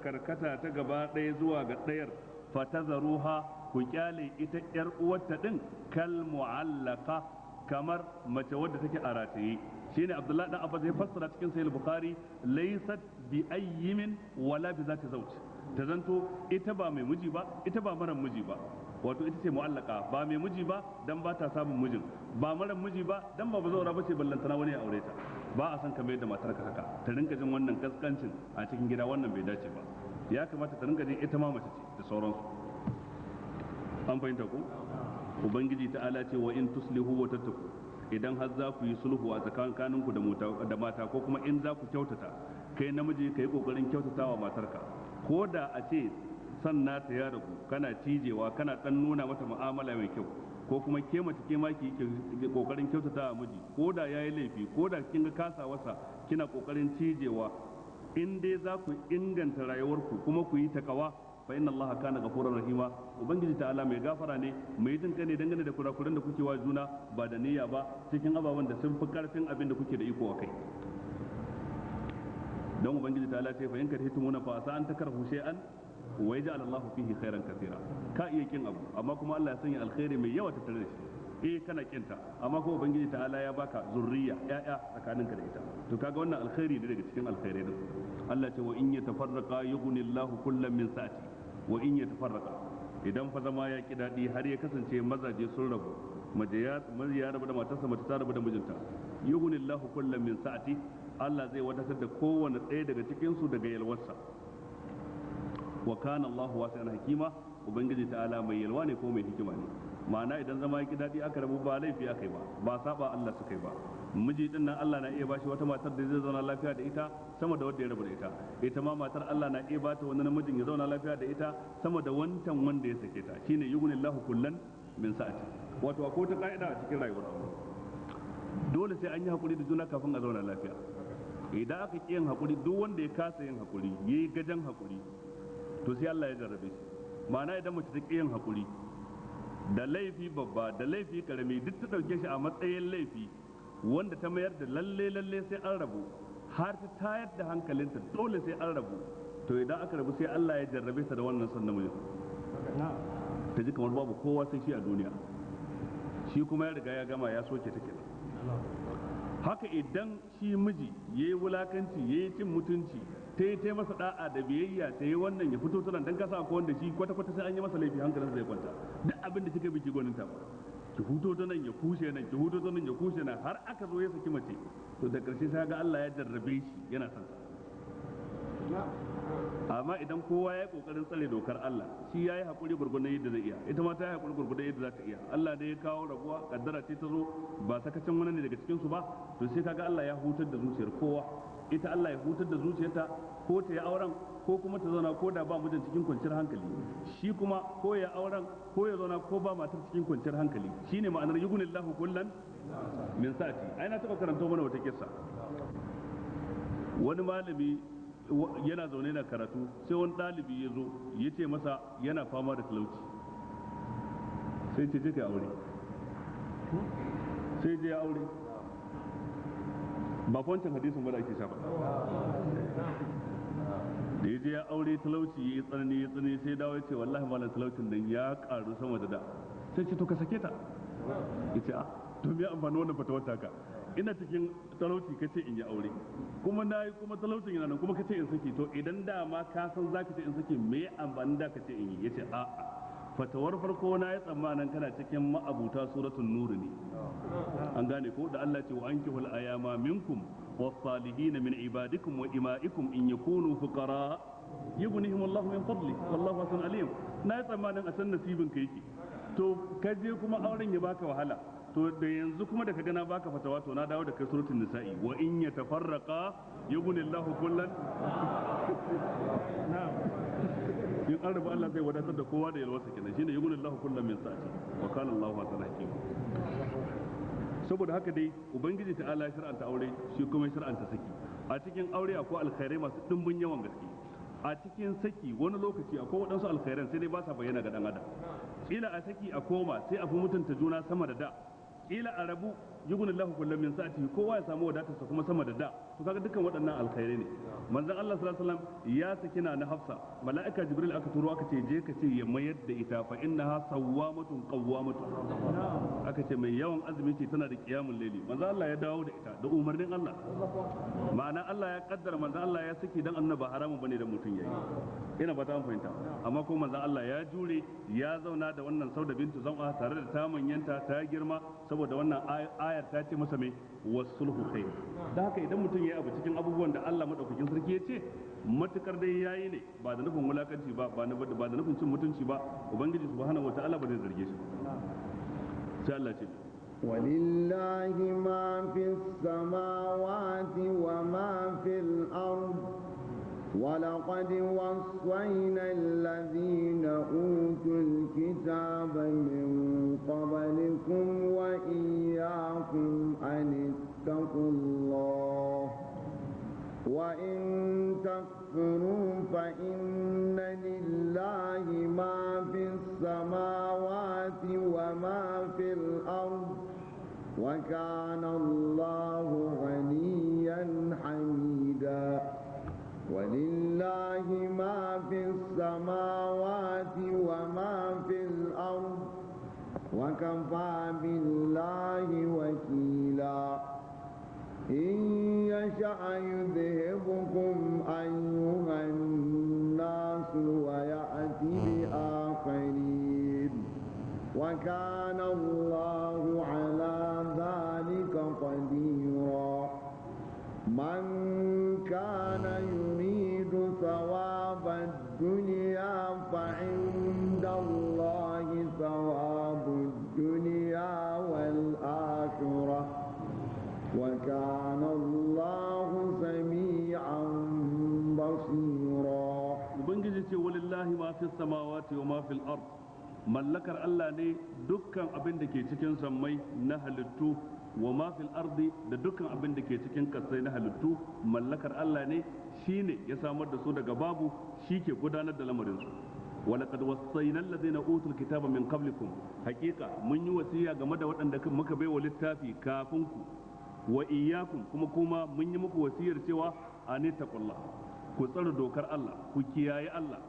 ta gaba ɗaya zuwa ga ɗayar, fatazaruha, ku kyale ita yar uwarta din kal mu'allaka, kamar mace wadda take a rataye. Shine Abdullahi dan Abbas ya fassara cikin Sahih Bukhari, laysat bi ayyimin wala bi zati zawj. Ta zanto ita ba mai miji ba, ita ba mara miji ba, wato ita ce mu'allaka, ba mai miji ba dan ba ta samun mijin, ba mara miji ba dan ba bazaura ba ce ballantana wani ya aure ta. Ba a san ka mai da matarka haka, ta rinka jin wannan kaskancin a cikin gida, wannan bai dace ba. Ya kamata ta rinka jin ita ma mace ce da sauransu. An fahimta ko? Ubangiji ta'ala ce wa in tuslihu wa tattaku, idan har za ku yi sulhu a tsakankaninku da mata, ko kuma in za ku kyautata, kai namiji ka yi kokarin kyautatawa matarka, ko da a ce san nata ya ragu, kana cijewa, kana dan nuna mata mu'amala mai kyau, ko kuma ke mace ke ma ki kokarin kyautatawa miji, ko da yayi laifi, ko da kin ga kasawarsa, kina kokarin cijewa. In dai za ku inganta rayuwarku kuma ku yi takawa, fa inna allaha kana ghafurur rahima, ubangiji ta'ala mai gafara ne, mai jin kai ne dangane da kurakuran da kuke wa juna ba da niyya ba, cikin ababen da sun fi karfin abin da kuke da iko akai. Don ubangiji ta'ala ce fa in karhitumuna fa asa an takrahu shay'an wa yaj'al Allahu fihi khairan kathira. Ka iya kin abu amma kuma Allah ya sanya alkhairi mai yawa tattare da shi. Kana kinta amma kuma ubangiji ta'ala ya baka zurriya, ya'ya tsakaninka da ita, to kaga wannan alkhairi ne daga cikin alkhairai din. Allah ce wa in yatafarraqa yughnillahu kullam min sa'ati, wa in yatafarraqa, idan fa zama ya ki daɗi har ya kasance mazaje sun rabu, mace ya rabu da matarsa, mace ta rabu da mijinta, yughnillahu kullam min sa'ati, Allah zai wadatar da kowanne ɗaya daga cikin su daga yalwarsa. Wa kana Allahu wasi'an hakima, ubangiji ta'ala mai yalwa ne ko mai hikima ne. Ma'ana idan zama ya ki daɗi aka rabu, ba laifi aka yi ba saba Allah suka yi ba. Miji din nan Allah na iya bashi wata matar da zai zauna lafiya da ita sama da wanda ya rabu da ita. Ita ma matar Allah na iya bata wani namijin ya zauna lafiya da ita sama da wancan wanda ya sake ta. Shine yughnillahu kullan min sa'ati. Wato akwai wata ka'ida a cikin rayuwar aure, dole sai an yi hakuri da juna kafin a zauna lafiya. Idan aka ƙi yin hakuri, duk wanda ya kasa yin hakuri, yayi gajan hakuri, to sai Allah ya jarrabe shi. Ma'ana idan mace ta ƙi yin hakuri, da laifi babba da laifi karami duk ta dauke shi a matsayin laifi wanda ta mayar da lalle sai an rabu, har ta tayar da hankalinta dole sai an rabu, to idan aka rabu sai Allah ya jarrabe ta da wannan son namiji, ta ji kamar babu kowa sai shi a duniya, shi kuma ya riga ya gama ya soke ta kenan. Haka idan shi miji yayi wulakanci, yayi cin mutunci, ta yi masa da'a da biyayya, ta yi wannan ya fito tunan dan kasa ko wanda shi kwata-kwata sai an yi masa laifi hankalinsa zai kwanta, duk abin da kika biki gwaninta ba, ki huto ta nan ya kushe nan, ki huto ta nan ya kushe nan, har aka zo ya saki mace, to da karshe sai ga Allah ya jarrabe shi yana son ta. amma idan kowa ya yi kokarin tsare dokar Allah shi ya yi haƙuri gurgurdan yadda zai iya, ita ma ta yi haƙuri gurgurdan yadda za ta iya. Allah ne ya kawo rabuwa, kaddara ce ta zo, ba sakacin wani ne daga cikin su ba, to sai kaga Allah ya hutar da zuciyar kowa. Ita Allah ya hutar da zuciyarta, ko ta yi auren ko kuma ta zauna ko da ba mijin cikin kwanciyar hankali, shi kuma ko ya auren ko ya zauna ko ba matar cikin kwanciyar hankali. Shine ma'anar yughnillahu kullan min sa'ati. Ai na taɓa karanta mana wata kissa, wani malami yana zaune na karatu, sai wani ɗalibi ya zo ya ce masa yana fama da talauci, sai ce kai aure, sai je ya aure. Ba wancan hadisin ba da ake shafa, da ya je ya aure talauci ya yi tsanani sai dawo ya ce wallahi malam talaucin nan ya karu sama da da. Sai ce to ka sake ta, ya ce a to me amfani wannan fatawar taka, ina cikin talauci kace in yi aure, kuma na yi kuma talaucin yana nan kuma kace in saki, to idan dama ka san zaka ce in saki me amfani da kace in yi? Yace a fatawar farko na yi tsammanin kana cikin ma'abuta suratul nur ne, an gane ko da Allah ce wa ankihul ayama minkum was-salihin min ibadikum wa ima'ikum in yakunu fuqara yughnihim Allahu min fadli wallahu wasi'un alim. Na yi tsammanin a san nasibin ka yake, to kaje kuma auren ya baka wahala, to da yanzu kuma da ka gana baka fatawa, to na dawo da kai suratul nisa'i wa in yatafarraqa yughnillahu kullan. In an rabu Allah zai wadatar da kowa da yalwarsa kenan, shine yughnillahu kullan min sa'ati wa kana Allahu wasi'an hakim. Saboda haka dai ubangiji ta Allah shar'anta aure, shi kuma shar'anta saki. A cikin aure akwai alkhairai masu dimbin yawan gaske, a cikin saki wani lokaci akwai waɗansu alkhairan sai dai ba sa bayyana ga dan adam. Kila a saki a koma sai a fi mutunta juna sama da da, kila a rabu yughnillahu kullam min sa'atihi, kowa ya samu wadatarsa kuma sama da da. To kaga dukkan waɗannan alkhairai ne. Manzon Allah sallallahu alaihi wasallam ya saki na Hafsa, mala'ika Jibril aka turo aka ce je ka ce ya mayar da ita, fa innaha sawwamatun qawwamatun, aka ce mai yawan azumi ce tana da qiyamul layli. Manzon Allah ya dawo da ita da umarnin Allah, ma'ana Allah ya kaddara manzon Allah ya saki dan annabi haramun bane da mutum yayi, ina ba ta fahimta. Amma ko manzon Allah ya jure, ya zauna da wannan Sauda bintu Zam'a tare da ta manyanta ta girma, saboda wannan ayar ta ce masa mai wasulhu khair. Da haka idan mutum ya yi abu cikin abubuwan da Allah madaukakin sarki ya ce, matukar dai yayi ne ba da nufin wulakanci ba, ba da nufin cin mutunci ba, ubangiji subhanahu wataala ba zai zarge shi. Sai Allah ce ولله ما في السماوات وما في الأرض ولقد وصينا الذين أوتوا الكتاب من قبلكم وإياكم أن اتقوا الله وإن تكفروا فإن لله ما في السماوات وما في الأرض وكان الله غنيا حميدا. ولله ما في السماوات وما في الأرض وكفى بالله وكيلا. إن يشأ يذهبكم أيها الناس ويأتي بآخرين وكان الله على ذلك قديرا. من كان يريد ثواب الدنيا فعند الله ثواب الدنيا والآخرة وكان الله سميعا بصيرا. ubangiji walillahi ma fi samawati wa ma fil ard, mallakar Allah ne dukkan abin da ke cikin sammai na halittu, wa ma fil ardi da dukkan abin da ke cikin kasai na halittu mallakar Allah ne, shine ya samar da su daga babu, shi ke gudanar da lamarin su. ولقد وصينا الذين اوتوا الكتاب من قبلكم حقيقه mun yi wasiya game da waɗanda muka baiwa littafi kafin ku, wa iyyakum kuma mun yi muku wasiyar cewa anitaqullah, ku tsara dokar Allah, ku kiyaye Allah.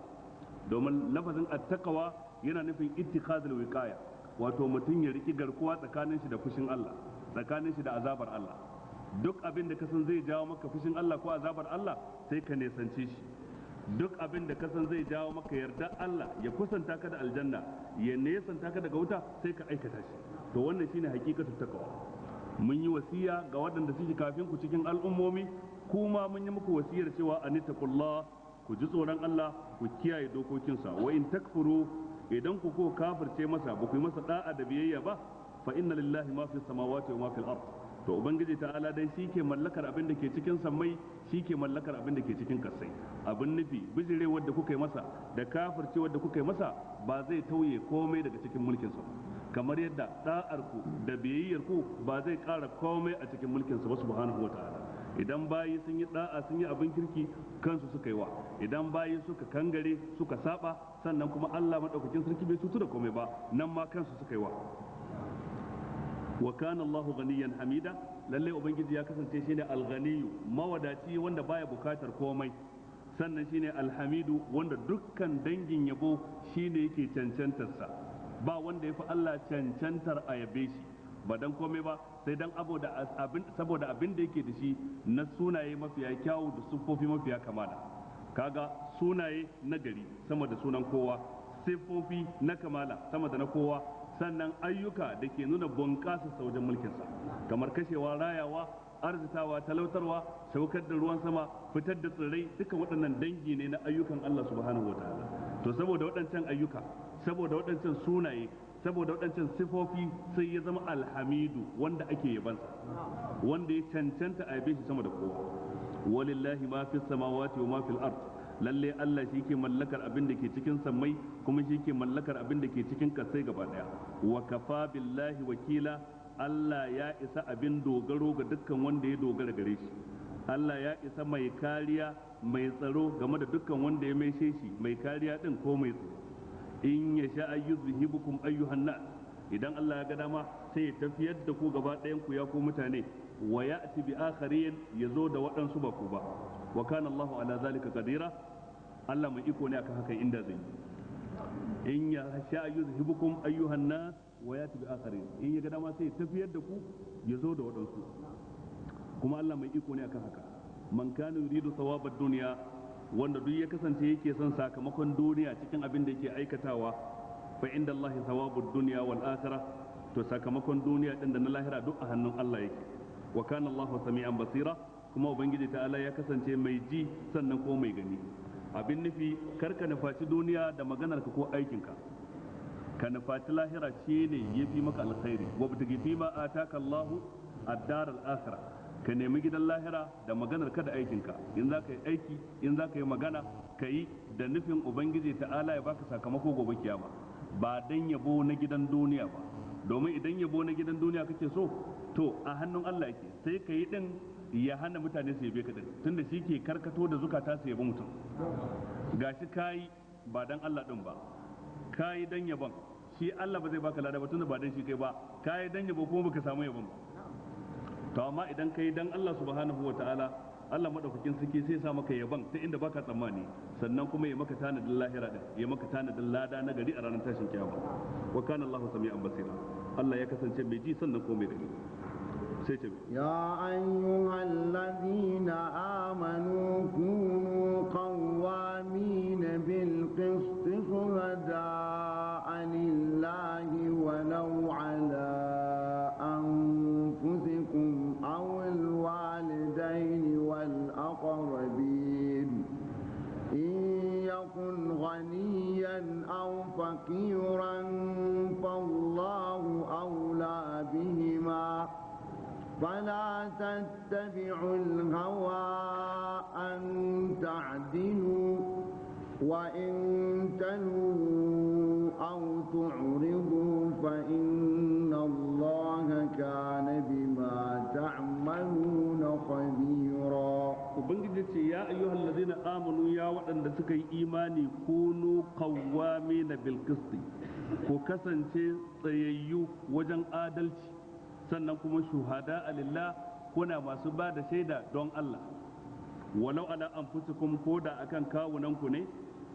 Domin lafazin attaqwa yana nufin ittikhadul wiqaya, wato mutum ya riki garkuwa tsakanin shi da fushin Allah, tsakanin shi da azabar Allah. Duk abin da ka san zai jawo maka fushin Allah ko azabar Allah sai ka nesance shi. Duk abin da ka san zai jawo maka yarda Allah, ya kusanta ka da aljanna, ya nesanta ka daga wuta, sai ka aikata shi. To wannan shine hakikatu taqwa. Mun yi wasiya ga waɗanda suke kafin ku cikin al'ummomi, kuma mun yi muku wasiyar cewa anittaqullah, ku ji tsoron Allah ku kiyaye dokokinsa wa in takfuru idan ku ko kafirce masa ba ku yi masa da'a da biyayya ba fa inna lillahi ma fi samawati wa ma fil ard to ubangiji ta'ala dai shi ke mallakar abin da ke cikin sammai shi ke mallakar abin da ke cikin kasai abin nufi bijire wadda kuka yi masa da kafirce wadda kuka yi masa ba zai tauye komai daga cikin mulkin sa kamar yadda da'ar ku da biyayyar ku ba zai ƙara komai a cikin mulkin sa ba subhanahu wa ta'ala idan bayi sun yi da'a sun yi abin kirki kansu suka yi wa idan bayi suka kangare suka saba sannan kuma Allah madaukakin sarki bai cutu da komai ba nan ma kansu suka yi wa wa kana Allahu ganiyan hamida lalle ubangiji ya kasance shine al-ghaniyu mawadaci wanda baya bukatar komai sannan shine al-hamidu wanda dukkan dangin yabo shine yake cancantar sa ba wanda yafi Allah cancantar a yabe shi ba dan komai ba sai dan saboda abin da yake da shi na sunaye mafiya kyawu da siffofi mafiya kamala kaga sunaye na gari sama da sunan kowa siffofi na kamala sama da na kowa sannan ayyuka da ke nuna bunƙasa sa wajen mulkinsa kamar kashewa rayawa arzitawa talautarwa saukar da ruwan sama fitar da tsirrai duka waɗannan dangi ne na ayyukan Allah subhanahu wataala to saboda waɗancan ayyuka saboda waɗancan sunaye saboda waɗancan sifofi sai ya zama alhamidu wanda ake yabansa wanda ya cancanta a yabe shi sama da kowa walillahi ma fi samawati wa ma fil ard lalle Allah shi ke mallakar abin da ke cikin sammai kuma shi ke mallakar abin da ke cikin kasai gaba daya wa kafa billahi wakila Allah ya isa abin dogaro ga dukkan wanda ya dogara gare shi Allah ya isa mai kariya mai tsaro game da dukkan wanda ya maishe shi mai kariya din ko mai tsaro in ya sha ayyuzhibukum ayyuhan nas idan Allah ya ga dama sai ya tafiyar da ku gaba ɗayan ku ya ku mutane wa ya'ti bi akharin yazo da waɗansu ba ku ba wa kana Allahu ala zalika qadira Allah mai iko ne akan haka inda zai in ya sha yuzhibukum ayyuhan nas wa yati bi akharin in ya ga dama sai tafiyar da ku ya zo da waɗansu kuma Allah mai iko ne akan haka man kana yuridu thawabad dunya wanda duk ya kasance yake son sakamakon duniya cikin abin da yake aikatawa fa inda Allah thawabud dunya wal akhirah to sakamakon duniya din da na lahira duk a hannun Allah yake wa kana Allahu sami'an basira kuma ubangiji ta'ala ya kasance mai ji sannan ko mai gani abin nufi karka nufaci duniya da maganar ka ko aikinka ka nufaci lahira shi ne ya fi maka alkhairi wa butagi fi ma ataka Allahu ad-dar al-akhirah ka nemi gidan lahira da maganar ka da aikinka in za ka yi aiki in za ka yi magana ka yi da nufin ubangiji ta'ala ya baka sakamako gobe kiyama ba dan yabo na gidan duniya ba domin idan yabo na gidan duniya kake so to a hannun Allah yake sai ka yi din ya hana mutane su yabe ka din tunda shi ke karkato da zukata su yabi mutum gashi kayi ba dan Allah din ba kayi dan yabon shi Allah ba zai baka lada ba tunda ba dan shi kai ba kayi dan yabo kuma baka samu yabon ba to amma idan kai dan Allah subhanahu wataala Allah madaukakin sarki sai sa maka yabon ta inda baka tsammani sannan kuma ya maka tanadin lahira din ya maka tanadin lada na gari a ranar tashin kiyama wa kana Allahu sami'an basira Allah ya kasance mai ji sannan ko mai gani يا أيها الذين آمنوا كونوا قوامين بالقسط شهداء لله ولو على أنفسكم أو الوالدين والأقربين إن يكن غنيا أو فقيرا فالله أولى بهما فلا تتبعوا الهوى أن تعدلوا وإن تلوا أو تعرضوا فإن الله كان بما تعملون خبيرا ubangiji ya ayyuhal ladina amanu ya waɗanda suka yi imani kunu qawwamina bil qisti ko kasance tsayayyu wajen adalci sannan kuma shuhada lillah kuna masu ba da shaida don Allah walau ala anfusikum ko da akan kawunanku ne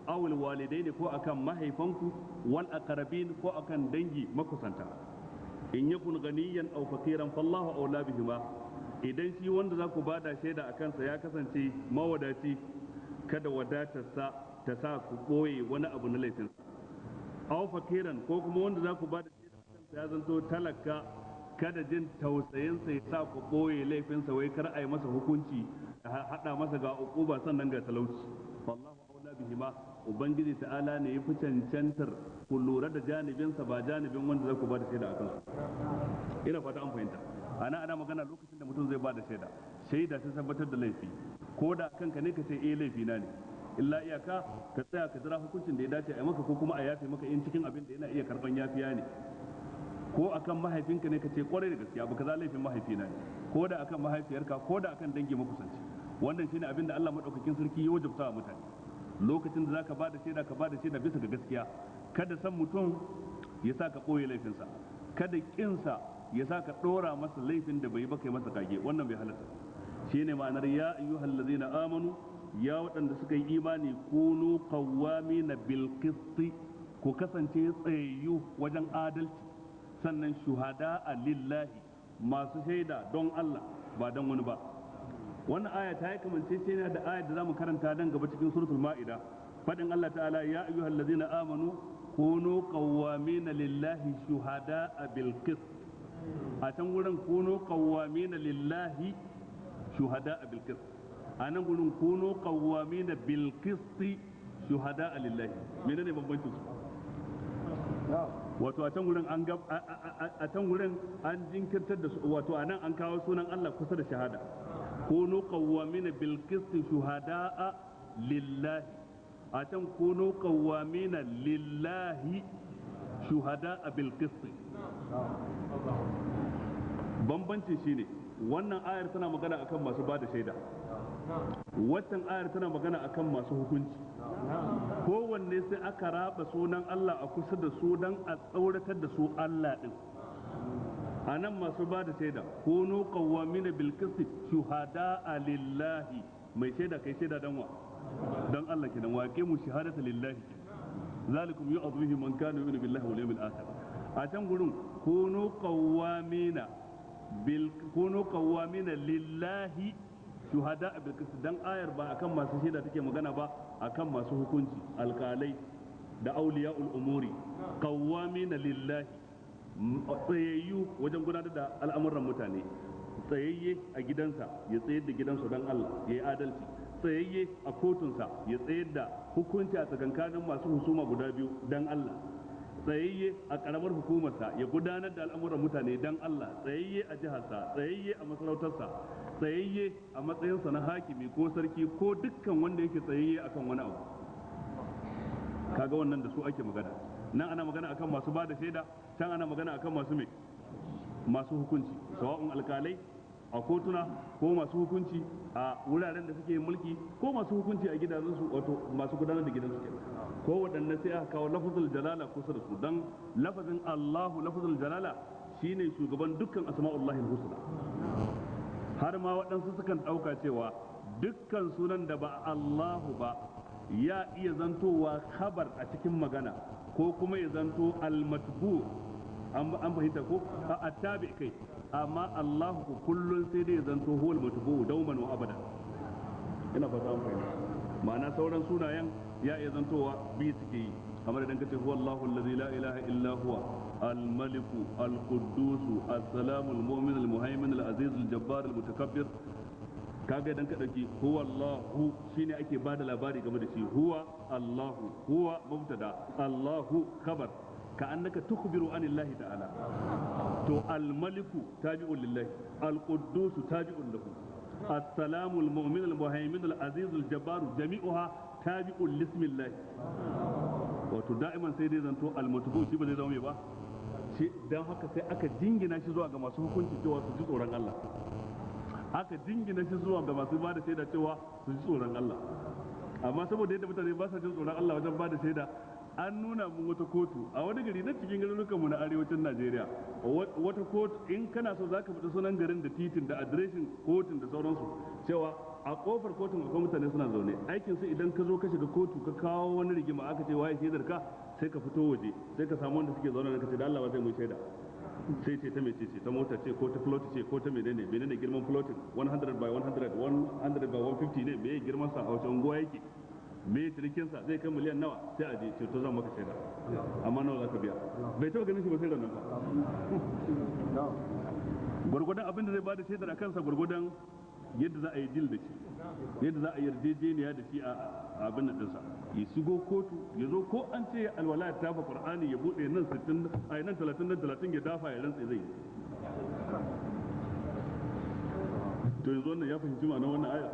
awul walidai ne ko akan mahaifanku wal aqrabin ko akan dangi makusanta in yakun ganiyan aw faqiran fallahu awla bihima idan shi wanda za ku bada shaida a kansa ya kasance mawadaci kada wadatarsa ta sa ku ɓoye wani abu na laifinsa aw faqiran ko kuma wanda za ku bada shaida a kansa ya zanto talaka kada jin tausayinsa ya sa ku ɓoye laifinsa wai kar a yi masa hukunci a haɗa masa ga uquba sannan ga talauci wallahu janibihima ubangiji ta'ala ne ya fi cancantar ku lura da janibinsa ba janibin wanda za ku ba da shaida a kansu. Ina fata an fahimta. Ana magana lokacin da mutum zai ba da shaida sai tabbatar da laifi, ko da kanka ne ka ce laifi na ne, illa iyaka ka tsaya ka jira hukuncin da ya dace a maka ko kuma a yafe maka in cikin abin da yana iya karban yafiya ne. Ko akan mahaifinka ne ka ce kwarai da gaskiya ba kaza laifin mahaifina ne, ko da akan mahaifiyarka ko da akan dangi makusanci. Wannan shine abin da Allah madaukakin sarki ya wajabta wa mutane. Lokacin da zaka bada shaida ka bada shaida bisa ga gaskiya. Kada san mutum ya sa ka ɓoye laifinsa, kada kinsa ya sa ka ɗora masa laifin da bai ba kai masa kage, wannan bai halatta. Shine ma'anar ya ayyuhal ladzina amanu, ya waɗanda suka yi imani, kunu qawwamina bil qisti, ku kasance tsayayyu wajen adalci, sannan shuhada lillahi, masu shaida don Allah ba don wani ba. Wannan aya ta yi kamanceceniya da ayar da zamu karanta dan gaba cikin suratul ma'ida, fadin Allah ta'ala ya ayyuhal ladzina amanu kunu qawwamina lillahi shuhada bil qist. A can gurin kunu qawwamina lillahi shuhada bil qist, a nan gurin kunu qawwamina bil qist shuhada lillahi. Menene bambancin su? Wato a can gurin an jinkirtar da su, wato a nan an kawo sunan Allah kusa da shahada. Kunu qawwamina bil qist shuhada lillahi, a can kunu qawwamina lillahi shuhada bil qist. Bambanci shine wannan ayar tana magana akan masu bada shaida, waccan ayar tana magana akan masu hukunci. Kowanne sai aka raba sunan Allah a kusa da su dan a tsauratar da su Allah din. A nan masu bada shaida kunu qawwamina bil qist shuhada lillahi, mai shaida kai shaida dan wa? Dan Allah kenan, wa qimu shahadata lillahi, zalikum yu'adhu bihi man kana yu'minu billahi wal yawmil akhir. A can gurin kunu qawwamina lillahi shuhada bil qist, dan ayar ba akan masu shaida take magana ba, akan masu hukunci, alkalai da auliyaul umuri. Qawwamina lillahi, tsayayyu wajen gudanar da al'amuran mutane. Tsayayye a gidansa ya tsayar da gidansa dan Allah, ya yi adalci. Tsayayye a kotunsa ya tsayar da hukunci a tsakankanin masu husuma guda biyu dan Allah. Tsayayye a karamar hukumarsa ya gudanar da al'amuran mutane dan Allah. Tsayayye a jiharsa, tsayayye a masarautarsa, tsayayye a matsayinsa na hakimi ko sarki ko dukkan wanda yake tsayayye akan wani abu. Kaga wannan da su ake magana. Nan ana magana akan masu bada shaida, can ana magana akan masu hukunci, sawa'un alkalai a kotuna ko masu hukunci a wuraren da suke mulki ko masu hukunci a gidajensu, wato masu gudanar da gidansu kenan. Ko waɗanne sai aka kawo lafazul jalala kusa da su, dan lafazin Allahu lafazul jalala shine shugaban dukkan asma'ullahi husna. Har ma waɗansu sukan ɗauka cewa dukkan sunan da ba Allahu ba ya iya zantowa khabar a cikin magana, ko kuma ya zanto al-matbu, an fahimta ko a attabi kai, amma Allahu kullun sai dai ya zanto huwal matbu dauman wa abada. Ina fata an fahimta. Ma'ana sauran sunayen ya iya zantowa biyu suke yi, kamar idan kace huwa Allahu allazi la ilaha illa huwa al-maliku al-quddus as-salamu al-mu'min al-muhaymin al-aziz al-jabbar al-mutakabbir. Kaga idan ka dauki huwa Allahu shine ake bada labari game da shi, huwa Allahu, huwa mubtada, Allahu khabar, ka annaka tukhbiru anillahi ta'ala. To al-maliku tabi'un lillahi, al-quddus tabi'un lahu, السلام المؤمن المهيمن العزيز الجبار جميعها تابع لاسم الله. wato da'iman sai dai zanto almatubu shi ba zai zama mai ba shi, dan haka sai aka jingina shi zuwa ga masu hukunci cewa su ji tsoron Allah, aka jingina shi zuwa ga masu bada shaida cewa su ji tsoron Allah. Amma saboda yadda mutane ba sa jin tsoron Allah wajen bada shaida, an nuna mun wata kotu a wani gari na cikin garurukan mu na arewacin Najeriya. Wata kotu, in kana so zaka fita sunan garin da titin da adireshin kotun da sauransu, cewa a kofar kotun akwai mutane suna zaune. Aikin su idan ka zo ka shiga kotu ka kawo wani rigima aka ce waye shaidar ka, sai ka fito waje, sai ka samu wanda suke zaune da ka ce da Allah ba zai mu shaida. Sai ce ta mece ce, ta mota ce ko ta plot ce ko ta menene girman plotin, 100 by 100 100 by 150 ne, me girman sa a wace unguwa yake, me cinikinsa zai kai miliyan nawa, sai a je ce to zan maka shaida, amma nawa za ka biya. Bai taɓa ganin shi ba sai da nan ba. Gwargwadon abin da zai bada shaidar a kansa gwargwadon yadda za a yi dil da shi, yadda za a yi yarjejeniya da shi a abin da dinsa, ya shigo kotu ya zo ko an ce alwala ya tafa qur'ani ya bude nan 60 ai nan 30 nan 30 ya dafa ya rantsa zai. To yanzu wannan ya fahimci ma'anar wannan aya,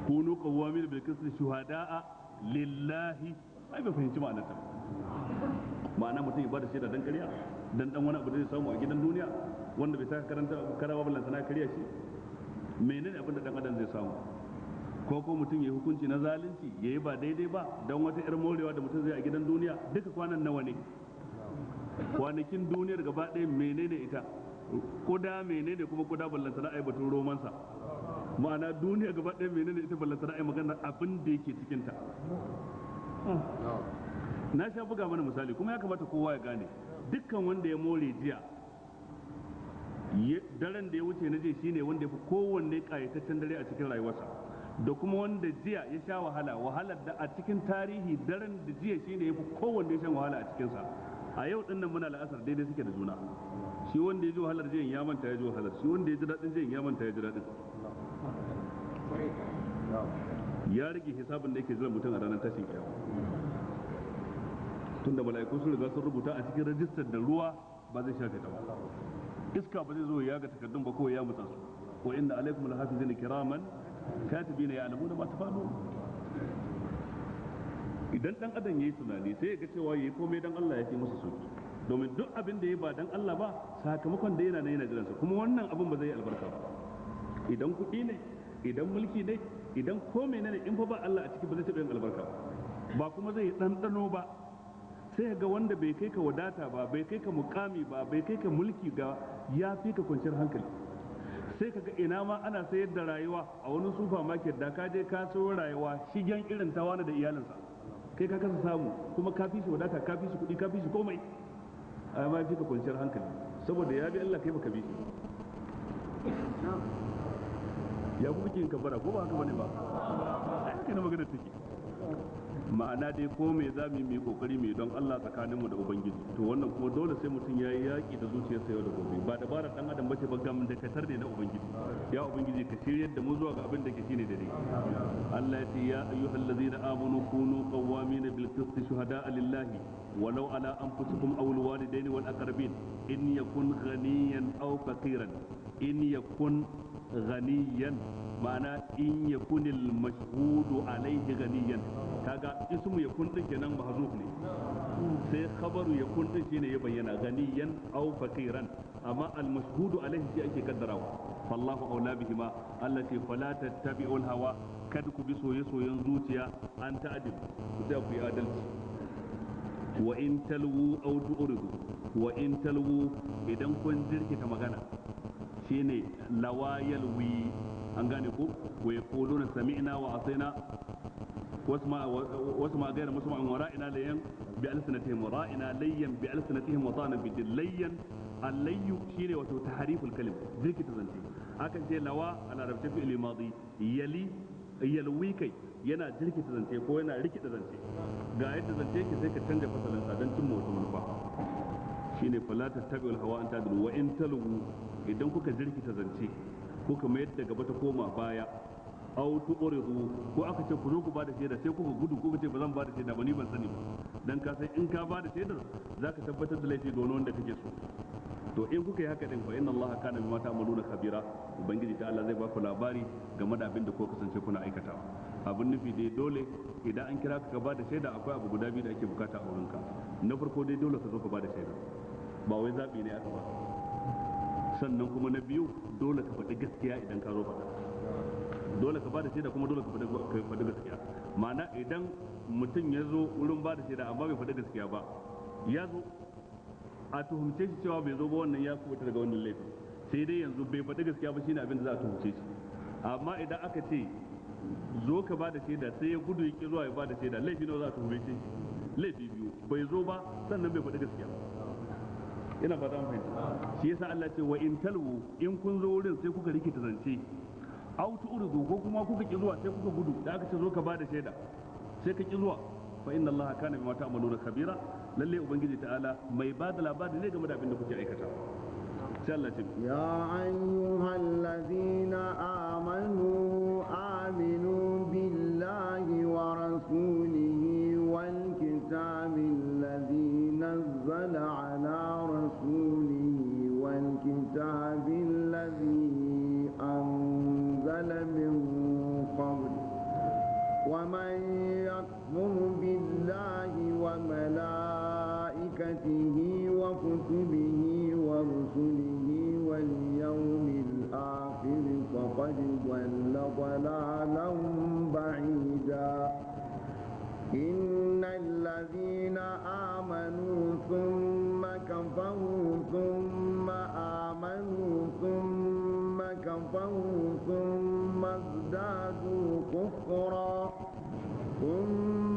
kunu qawwamin bil qisti shuhada'a lillahi, ai bai fahimci ma'anar ta. Ma'ana mutum ya bada shaida dan ƙarya dan wani abu da zai samu a gidan duniya wanda bai saka karanta karawa ballan sana ƙarya shi, menene abin da dan adam zai samu? Ko mutum ya hukunci na zalunci ya yi ba daidai ba don wata 'yar morewa da mutum zai a gidan duniya, duka kwanan nawa ne? Kwanakin duniyar gaba ɗaya menene ita? Kuda menene kuma kuda ballantana ai batun romansa? Ma'ana duniya gaba ɗaya menene ita ballantana ai magana abin da yake cikinta? Na sha buga mana misali kuma ya kamata kowa ya gane, dukkan wanda ya more jiya, daren da ya wuce na jiya shine wanda ya fi kowanne ƙayataccen dare a cikin rayuwarsa, da kuma wanda jiya ya sha wahalar da a cikin tarihi daren da jiya shine ya fi kowanne shan wahala a cikinsa. A yau din nan muna la'asar daidai suke da juna, shi wanda ya ji wahalar jiyan ya manta ya ji wahalar, shi wanda ya ji daɗin jiyan ya manta ya ji daɗin. Ya rage hisabin da yake jiran mutum a ranar tashin kiyama, tunda mala'iku sun riga sun rubuta a cikin rajistar da ruwa ba zai shafe ta ba, iska ba zai zo ya ga takardun ba ko ya mutsa su. Wa inna alaikum lahafizina kiraman katibina ya'lamuna ma tafalun. Idan dan adam yayi tunani sai ya ga cewa yayi komai dan Allah ya fi masa sauki, domin duk abin da yayi ba dan Allah ba sakamakon da yana yana jiransa, kuma wannan abin ba zai yi albarka ba. Idan kuɗi ne, idan mulki ne, idan komai ne in fa ba Allah a ciki ba zai taɓa yin albarka ba kuma zai ɗanɗano ba. Sai ga wanda bai kai ka wadata ba, bai kai ka mukami ba, bai kai ka mulki ga, ya fi ka kwanciyar hankali. Sai ka ga ina ma ana sayar da rayuwa a wani supermarket da ka je ka sayo rayuwa shigen irin ta wani da iyalinsa, kai ka kasa samu kuma ka fi shi wadata, ka fi shi kuɗi, ka fi shi komai, amma fi ka kwanciyar hankali saboda ya bi Allah kai baka bi shi. Ya kuma kin kabara ko ba haka bane ba? Ai haka ne magana take. Ma'ana dai ko me za mu yi kokari mai don Allah tsakaninmu da Ubangiji, to wannan kuma dole sai mutum ya yi yaƙi da zuciyarsa yau da gobe, ba dabarar dan adam bace ba, gam da katar ne na Ubangiji. Ya Ubangiji ka shiryar da mu zuwa ga abin da ke shine daidai. Allah ya ce ya ayyuhallazina amanu kunu qawwamina bil qisti shuhada'a lillahi walau ala anfusikum aw al walidaini wal aqrabin in yakun ghaniyan aw faqiran. In yakun ghaniyan ma'ana in yakunil mashhudu alaihi ghaniyan, kaga ismu yakun din kenan mahzuf ne, sai khabaru yakun din shine ya bayyana ghaniyan aw faqiran, amma al mashhudu alaihi shi ake kaddarawa. Fallahu aula bihima, allati fala tattabi'ul hawa, kada ku bi soye-soyen zuciya, an ta'adil ku da ku yi adalci. Wa in talwu aw tu'ridu, wa in talwu idan kun jirkita magana shine lawayalwi, an gane ko, wa yaquluna sami'na wa asaina wasma ghayra musma'in wa ra'ina layyan bi alsinatihim wa ra'ina layyan bi alsinatihim wa ta'ana bi layyan. Allayyu shine wato tahriful kalim, jirkita zance. Akan ce lawa a larabci fi'li madi, yalwi kai yana jirkita zance ko yana rikita zance, ga yadda zance yake sai ka canja fasalin sa don cimma wata manufa. Shine fala tattabi'ul hawa an tadlu wa in talwu, idan kuka jirkita zance kuka mayar da gaba ta koma baya, aw tu'ridu ko aka ce ku zo ku bada shaida sai kuka gudu kuka ce ba zan bada shaida ba, ni ban sani ba, dan ka san in ka bada shaidar zaka tabbatar da laifi ga wani wanda kake so. To in kuka yi haka din fa inna Allah kana bima ta'maluna khabira, ubangiji ta Allah zai ba ku labari game da abin da ko kasance kuna aikatawa. Abin nufi dai dole idan an kira ka bada shaida akwai abu guda biyu da ake bukata a wurinka. Na farko dai dole ka zo ka bada shaida, ba wai zabi ne aka ba. Sannan kuma na biyu dole ka faɗi gaskiya idan ka zo faɗa, dole ka bada shaida kuma dole ka faɗi gaskiya. Ma'ana idan mutum ya zo wurin bada shaida amma bai faɗi gaskiya ba, ya zo a tuhumce shi cewa bai zo ba, wannan ya kubuta daga wannan laifin, sai dai yanzu bai faɗi gaskiya ba shine abin da za a tuhumce shi. Amma idan aka ce zo ka bada shaida sai ya gudu yake zuwa ya bada shaida, laifi nawa za a tuhume shi? Laifi biyu, bai zo ba sannan bai faɗi gaskiya. Ina fata mun fahimta. Shi yasa Allah ce wa in talwu, in kun zo wurin sai kuka rikita zance, aw tu'ridu ko kuma kuka ki zuwa sai kuka gudu, da aka ce zo ka bada shaida sai ka ki zuwa, fa inna Allah kana bima ta'maluna khabira, lalle ubangiji ta'ala mai bada labari ne game da abin da kuke aikata. Sai Allah ce ya ayyuhallazina ومن يكفر بالله وملائكته وكتبه ورسله واليوم الآخر فقد ضل ضلالا بعيدا إن الذين آمنوا ثم كفروا ثم آمنوا ثم كفروا ثم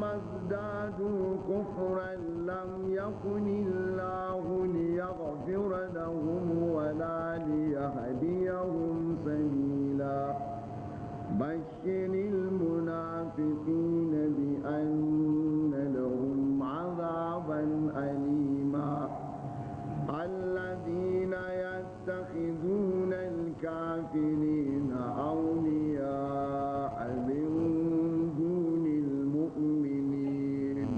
ازدادوا كفرا لم يكن الله ليغفر لهم ولا ليهديهم سبيلا بشر المنافقين بأن لهم عذابا أليما الذين يتخذون الكافرين أولياء من دون المؤمنين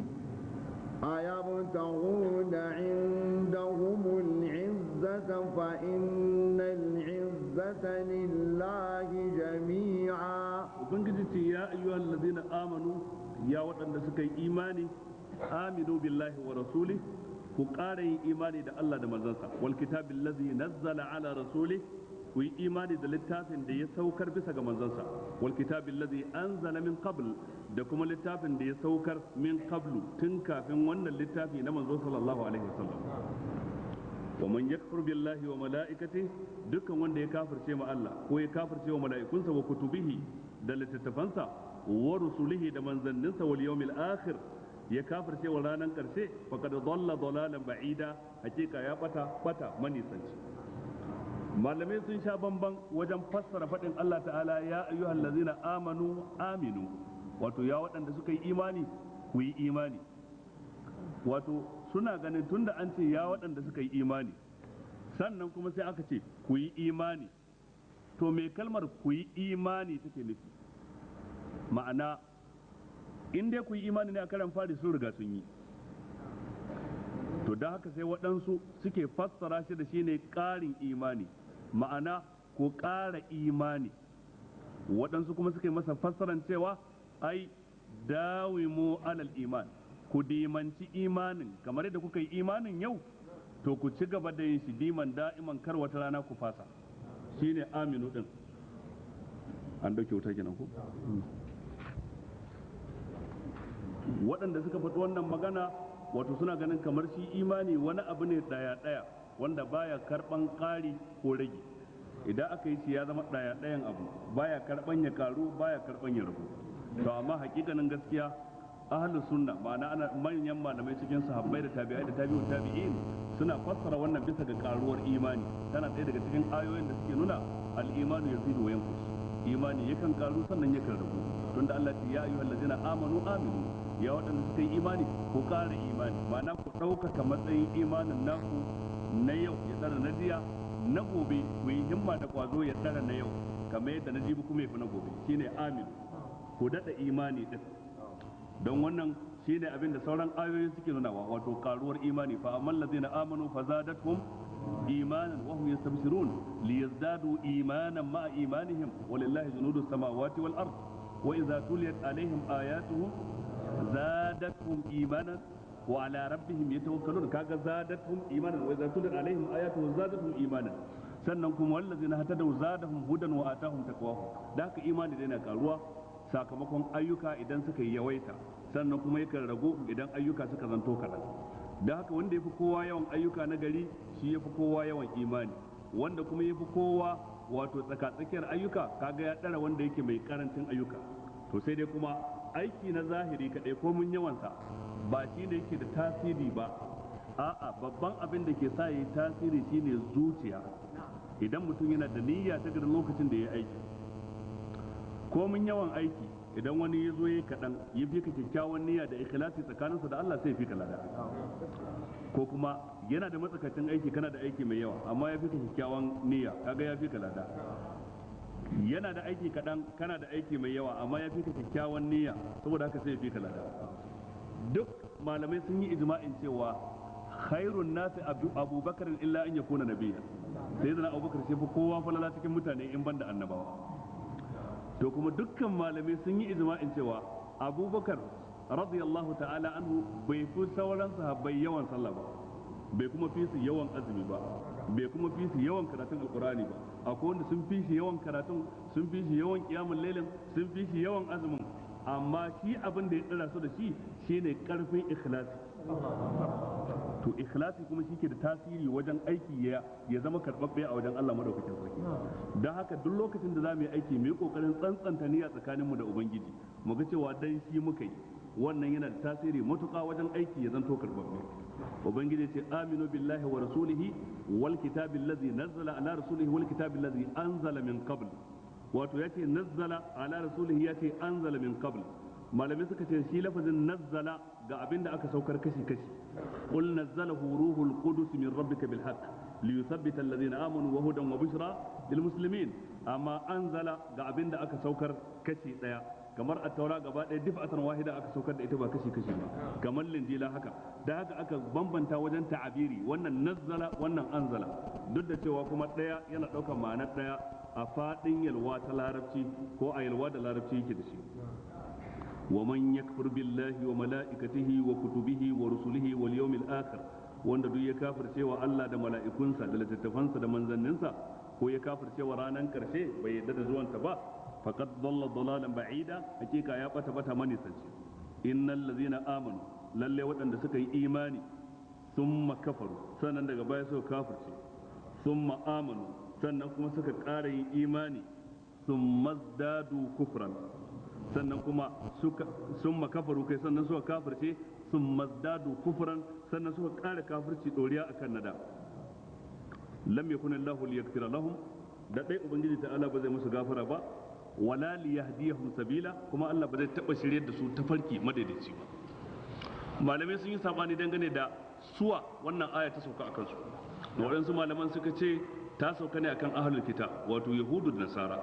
أيبتغون عندهم العزة فإن العزة لله جميعا ubangiji ya ayyuhal ladina amanu ya waɗanda suka yi imani aminu billahi wa rasuli ku ƙara yin imani da Allah da manzansa wal kitabil ladzi nazzala ala rasuli ku yi imani da littafin da ya saukar bisa ga manzansa wal kitabil ladzi anzala min qabl da kuma littafin da ya saukar min qablu tun kafin wannan littafi na manzo sallallahu alaihi wasallam wa man yakfur billahi wa malaikatihi dukkan wanda ya kafirce ma Allah ko ya kafirce wa mala'ikunsa wa kutubihi da littattafansa wa rusulihi da manzanninsa wal yawmil akhir ya kafirce wa ranan karshe faqad dalla dalalan ba'ida hakika ya bata manisanci malamai sun sha bamban wajen fassara fadin Allah ta'ala ya ayyuhal ladzina amanu aminu wato ya waɗanda suka yi imani ku yi imani wato suna ganin tunda an ce ya waɗanda suka yi imani sannan kuma sai aka ce ku yi imani to me kalmar ku yi imani take nufi ma'ana in dai ku yi imani ne a karan fari sun riga sun yi to da haka sai waɗansu suke fassara shi da shine ƙarin imani ma'ana ku ƙara imani waɗansu kuma suke masa fassaran cewa ai dawimu alal iman ku dimanci imanin kamar yadda kuka yi imanin yau to ku ci gaba da yin shi diman da'iman kar wata rana ku fasa shine aminu din an dauke wuta kenan ko waɗanda suka faɗi wannan magana wato suna ganin kamar shi imani wani abu ne ɗaya wanda baya karɓan ƙari ko rage idan aka yi shi ya zama ɗayan abu baya karɓan ya karu baya karɓan ya rabu to amma hakikanin gaskiya ahlus sunna ma'ana ana manyan malamai cikin sahabbai da tabi'ai da tabi'ut tabi'in suna fassara wannan bisa ga karuwar imani tana ɗaya daga cikin ayoyin da suke nuna al-imanu yazidu wa yanqus imani yakan karu sannan yakan rabu tunda Allah ya ayyuhal ladzina amanu aminu ya waɗanda suka yi imani ku ƙara imani ma'ana ku ɗaukaka matsayin imanin naku na yau ya tsara na jiya na gobe ku yi himma da kwazo ya tsara na yau kamar yadda na jibi kuma ya fi na gobe shine amin ku daɗa imani din don wannan shine abin da sauran ayoyi suke nunawa wato karuwar imani fa amman ladzina amanu fazadatuhum imanan wa hum yastabshirun liyazdadu imanan ma'a imanihim walillahi junudus samawati wal ard wa idza tuliyat alaihim ayatuhu zadatuhum imanan wa ala rabbihim yatawakkalun kaga zadatuhum imanan wa idza tuliyat alaihim ayatuhu zadatuhum imanan sannan kuma wallazina hatadaw zadahum hudan wa atahum taqwahum da haka imani da yana karuwa sakamakon ayyuka idan suka yi yawaita sannan kuma yakan ragu idan ayyuka suka zanto kaɗan da haka wanda ya fi kowa yawan ayyuka na gari shi ya fi kowa yawan imani wanda kuma ya fi kowa wato tsakatsakiyar ayyuka kaga ya ɗara wanda yake mai karancin ayyuka to sai dai kuma aiki na zahiri kaɗai ko mun yawansa ba shi ne yake da tasiri ba a'a babban abin da ke sa yi tasiri shine zuciya idan mutum yana da niyya ta gari lokacin da ya aiki ko mun yawan aiki idan wani ya zo ya kaɗan ya fi ka kyakkyawan niyya da ikhlasi tsakaninsa da Allah sai fi ka lada ko kuma yana da matsakaicin aiki kana da aiki mai yawa amma ya fi ka kyakkyawan niyya kaga ya fi ka lada yana da aiki kaɗan kana da aiki mai yawa amma ya fi ka kyakkyawan niyya saboda haka sai ya fi ka lada duk malamai sun yi ijma'in cewa khairun nasi abubakar illa an yakuna nabiyya sai zana abubakar sai fi kowa falala cikin mutane in banda annabawa to kuma dukkan malamai sun yi ijma'in cewa abubakar radiyallahu ta'ala anhu bai fi sauran sahabbai yawan sallah ba, bai kuma fi su yawan azumi ba, bai kuma fi su yawan karatun alkurani ba. Akwai wanda sun fi shi yawan karatun, sun fi shi yawan kiyamul lailin, sun fi shi yawan azumin, amma shi abin da ya tsira su da shi shine karfin ikhlasi. To ikhlasi kuma shi ke da tasiri wajen aiki ya zama karɓaɓɓe a wajen Allah madaukakin sarki. Don haka duk lokacin da za mu yi aiki mu yi ƙoƙarin tsantsanta niyya tsakaninmu da ubangiji, mu ga cewa dan shi muka yi, wannan yana da tasiri matuƙa wajen aiki ya zanto karɓaɓɓe. Ubangiji ce aminu billahi wa rasulihi wal kitabi allazi nazzala ala rasulihi wal kitabi allazi anzala min qabl. Wato yace nazzala ala rasulihi yace anzala min qabl. Malamai suka ce shi lafazin nazzala ga abin da aka saukar kashi-kashi. Qul nazzalahu ruhul qudus min rabbika bil haqq liyuthabbita alladhina amanu wa hudan wa bushra lil muslimin. Amma anzala ga abin da aka saukar kashi daya, kamar at-taura gaba daya dif'atan wahida aka saukar da ita ba kashi-kashi ba, kamar linjila haka. Da haka aka bambanta wajen ta'abiri, wannan nazzala wannan anzala, duk da cewa kuma daya yana daukar ma'anar daya a fadin yalwa ta larabci ko a yalwa da larabci yake da shi. ومن يكفر بالله وملائكته وكتبه ورسله واليوم الآخر wanda duk ya kafirce wa Allah da mala'ikunsa da littattafansa da manzanninsa ko ya kafirce wa ranar karshe bai yadda da zuwanta ba faqad dalla dalalan ba'ida, hakika ya bata manisanci. Innal ladzina amanu, lalle waɗanda suka yi imani, thumma kafaru, sannan daga baya suka kafirce, thumma amanu, sannan kuma suka ƙara yin imani, thumma zdadu kufran, sannan kuma sun makafaru kai sannan suka kafirce, sun mazdadu kufran, sannan suka kare kafirci doriya akan nada. Lam yakun Allahu liyaghfira lahum, da dai ubangiji ta'ala ba zai musu gafara ba, wala liyahdiyahum sabila, kuma Allah ba zai taba shiryar da su tafarki madaidaici ba. Malamai sun yi sabani dangane da suwa wannan aya ta sauka akan su. Waɗansu malaman suka ce ta sauka ne akan ahlul kitab, wato yahudu da nasara,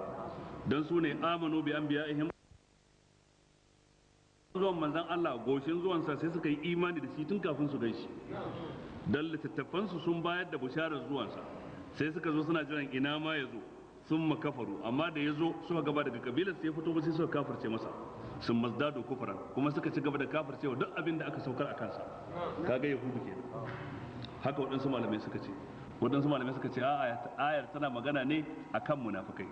dan su ne amanu bi anbiya'ihim. Zuwan manzan Allah goshin zuwansa sai suka yi imani da shi tun kafin su gan shi, don littattafansu sun bayar da bisharar zuwansa, sai suka zo suna jiran ina ma ya zo, sun makafaru, amma da ya zo suka gaba daga kabilar sai ya fito ba sai suka kafirce masa, sun mazdado kufran, kuma suka ci gaba da kafircewa duk abin da aka saukar a kansa. Kaga yahudu kenan. Haka waɗansu malamai suka ce, waɗansu malamai suka ce ayar tana magana ne akan munafikai,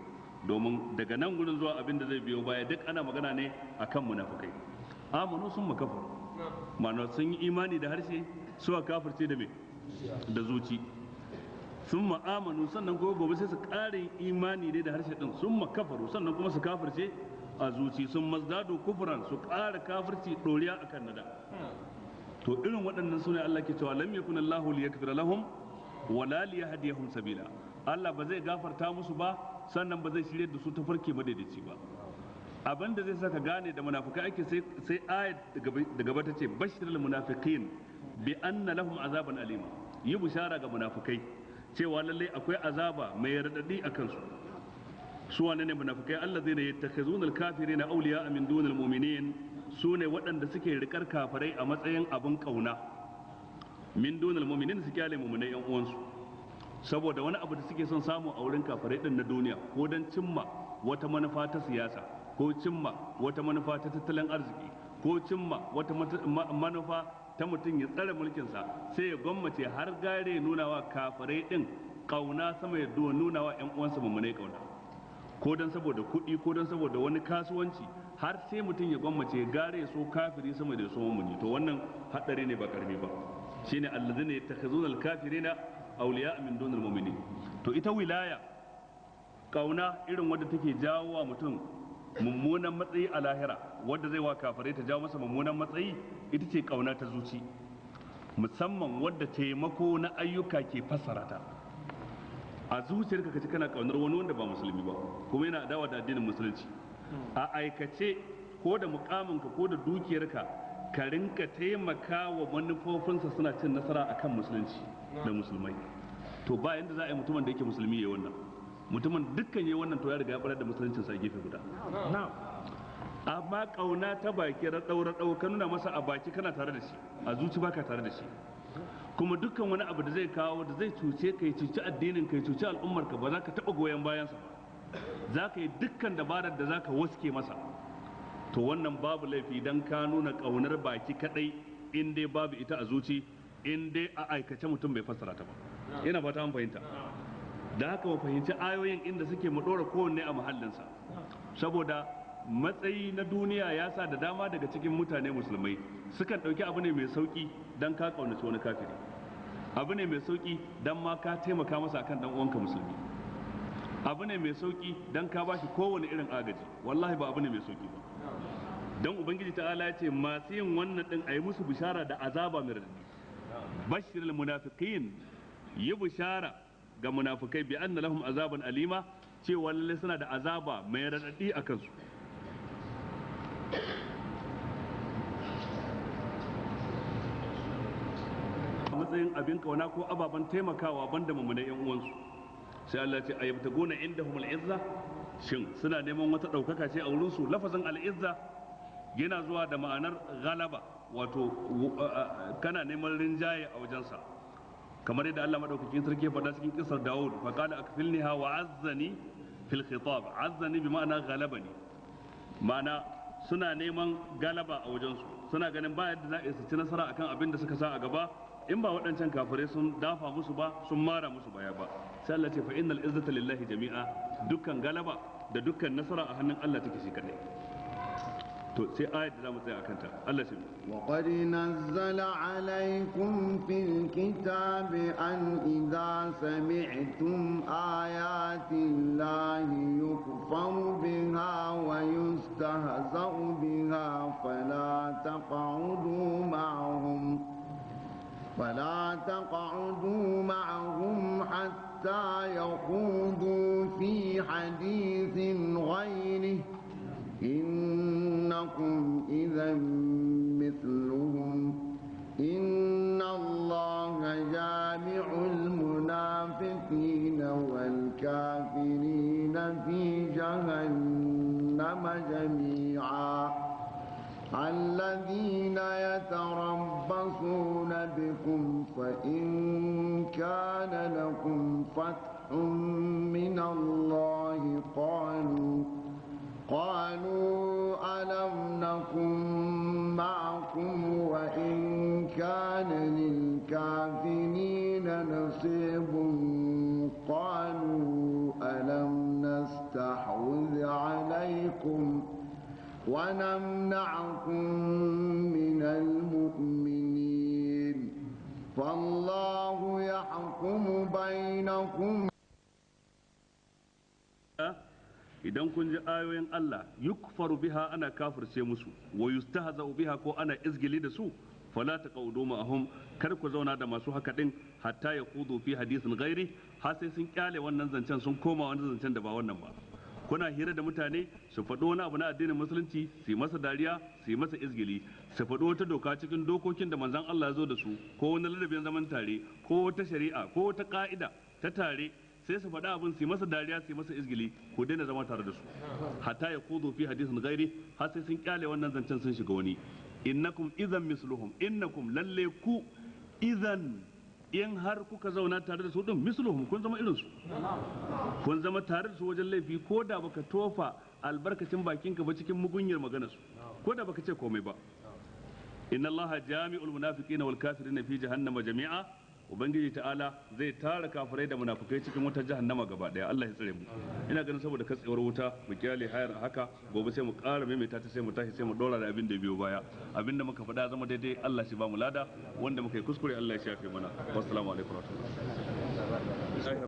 domin daga nan gudun zuwa abin da zai biyo baya duk ana magana ne akan munafikai. Amanu sun makafar, ma'ana sun yi imani da harshe, suka kafirce da me da zuci. Sun ma'amanu, sannan kuma gobe sai su ƙara imani dai da harshe din, sun makafaru, sannan kuma su kafirce a zuci, sun mazdadu kufran, su ƙara kafirci ɗoriya akan nada. To irin waɗannan sune Allah ke cewa lam yakun Allahu liyaghfira lahum wala liyahdiyahum sabila. Allah ba zai gafarta musu ba, sannan ba zai shirye da su ta farke madaidaici ba. Abin da zai saka gane da munafikai ake sai ayat da gaba ta ce bashirul munafiqin bi anna lahum azaban alima, yi bishara ga munafikai cewa lallai akwai azaba mai radadi a kansu. Su wane ne munafikai? allazina yattakhizuna al-kafirina awliya'a min dunil mu'minin, su ne waɗanda suke rikar kafirai a matsayin abin kauna, min dunil mu'minin, su kyale mu'minai yan uwansu saboda wani abu da suke son samu a wurin kafirai din na duniya, ko dan cimma wata manufa ta siyasa, ko cimma wata manufa ta tattalin arziki, ko cimma wata manufa ta mutum ya tsare mulkinsa, sai ya gwammace har gare nuna wa kafirai din kauna sama ya nuna wa ƴan uwansa mummunai kauna, ko dan saboda kuɗi ko dan saboda wani kasuwanci, har sai mutum ya gwammace gare ya so kafiri sama da ya so mummuni. To wannan hadari ne ba karami ba. Shine allazina yattakhizuna al-kafirina awliya'a min dunil mu'minin. To ita wilaya, kauna irin wadda take jawo wa mutum mummunan matsayi a lahira, wadda zai wa kafirai ta jawo masa mummunan matsayi, ita ce kauna ta zuci, musamman wadda taimako na ayyuka ke fassara ta. A zuciyarka kaci kana kaunar wani wanda ba musulmi ba, kuma yana adawa da addinin musulunci, a aikace ko da mukaminka ko da dukiyarka ka rinka taimaka wa manufofinsa suna cin nasara akan musulunci da musulmai. To ba yanda za a yi mutumin da yake musulmi ya wannan, mutumin dukkan yi wannan to ya riga ya barar da musuluncin sa gefe guda. Amma kauna ta baki raɗau ka nuna masa a baki kana tare da shi, a zuci baka tare da shi, kuma dukkan wani abu da zai kawo da zai cuce ka, ya cuci addinin ka, ya cuci al'ummar ka, ba za ka taɓa goyon bayansa ba, za ka yi dukkan dabarar da za ka waske masa. to wannan babu laifi dan ka nuna kaunar baki kadai in dai babu ita a zuci, in dai a aikace mutum bai fassara ta ba. Ina fata an fahimta. Da haka mu fahimci ayoyin inda suke mu dora kowanne a mahallinsa, saboda matsayi na duniya ya sa da dama daga cikin mutane musulmai sukan ɗauki abu ne mai sauki dan ka kaunaci wani kafiri, abu ne mai sauki dan ma ka taimaka masa akan dan uwanka musulmi, abu ne mai sauki dan ka bashi kowane irin agaji. Wallahi ba abu ne mai sauki ba. Dan ubangiji ta'ala ya ce masu yin wannan din ayi musu bishara da azaba mai radadi. Bashirul munafiqin, yi bishara ga munafikai bi anna lahum azaban alima, cewa lalle suna da azaba mai radadi a kansu. A matsayin abin kauna ko ababen taimakawa banda mummunai yan uwansu, sai Allah ce ayyabtaguna indahum al-izza, shin suna neman wata daukaka ce a wurin su? Lafazin al-izza yana zuwa da ma'anar galaba, wato kana neman rinjaye a wajensa, kamar yadda Allah madaukakin sarki faɗa cikin kisar Dawud, fa qala akfilniha wa azzani fil khitab. Azzani bi ma'ana galabani, ma'ana suna neman galaba a wajensu, suna ganin ba yadda za su ci nasara akan abin da suka sa a gaba in ba waɗancan kafirai sun dafa musu ba, sun mara musu baya ba. Sai Allah ce fa innal izzata lillahi jami'a, dukkan galaba da dukkan nasara a hannun Allah take shi kadai. To sai ayat da zamu tsaya akan ta. Allah shi wa qad nazzala alaykum fil kitabi an idza sami'tum ayati llahi yukfaru biha wa yustahza'u biha fala taq'udu ma'ahum hatta yaqudu fi hadithin ghayrihi إنكم إذا مثلهم إن الله جامع المنافقين والكافرين في جهنم جميعا الذين يتربصون بكم فإن كان لكم فتح من الله قالوا ألم نكن معكم وإن كان للكافرين نصيب قالوا ألم نستحوذ عليكم ونمنعكم من المؤمنين فالله يحكم بينكم. Idan kun ji ayoyin Allah yukfaru biha, ana kafirce musu, wa yustahza'u biha, ko ana izgili da su, fala taqudu ma'ahum, kar ku zauna da masu haka din hatta yaqudu fi hadithin ghairi, har sai sun kyale wannan zancen sun koma wani zancen da ba wannan ba. Kuna hira da mutane su faɗo wani abu na addinin musulunci, su yi masa dariya, su yi masa izgili, su faɗo wata doka cikin dokokin da manzon Allah ya zo da su, ko wani ladabin zaman tare, ko wata shari'a, ko wata ka'ida ta tare, sai su faɗa abin su yi masa dariya, su yi masa izgili, ku daina zama tare da su hatta ya kudu fi hadisin gairi, har sai sun kyale wannan zancen sun shiga wani. Innakum idan misluhum, innakum lalle ku idan, in har kuka zauna tare da su din, misluhum, kun zama irin su, kun zama tare da su wajen laifi, ko da baka tofa albarkacin bakinka ba cikin mugunyar maganar su, ko da baka ce komai ba. Inna Allaha jami'ul munafiqina wal kafirina fi jahannama jami'a, ubangiji ta'ala zai tara kafirai da munafukai cikin wutar jahannama gaba daya. Allah ya tsare mu. Ina ganin saboda katsewar wuta mu kyale hayar haka, gobe sai mu ƙara maimaita ta, sai mu tashi, sai mu dora da abin da biyo baya. Abin da muka faɗa zama daidai, Allah shi ba mu lada, wanda muka yi kuskure Allah ya shafe mana. Wassalamu alaikum warahmatullahi.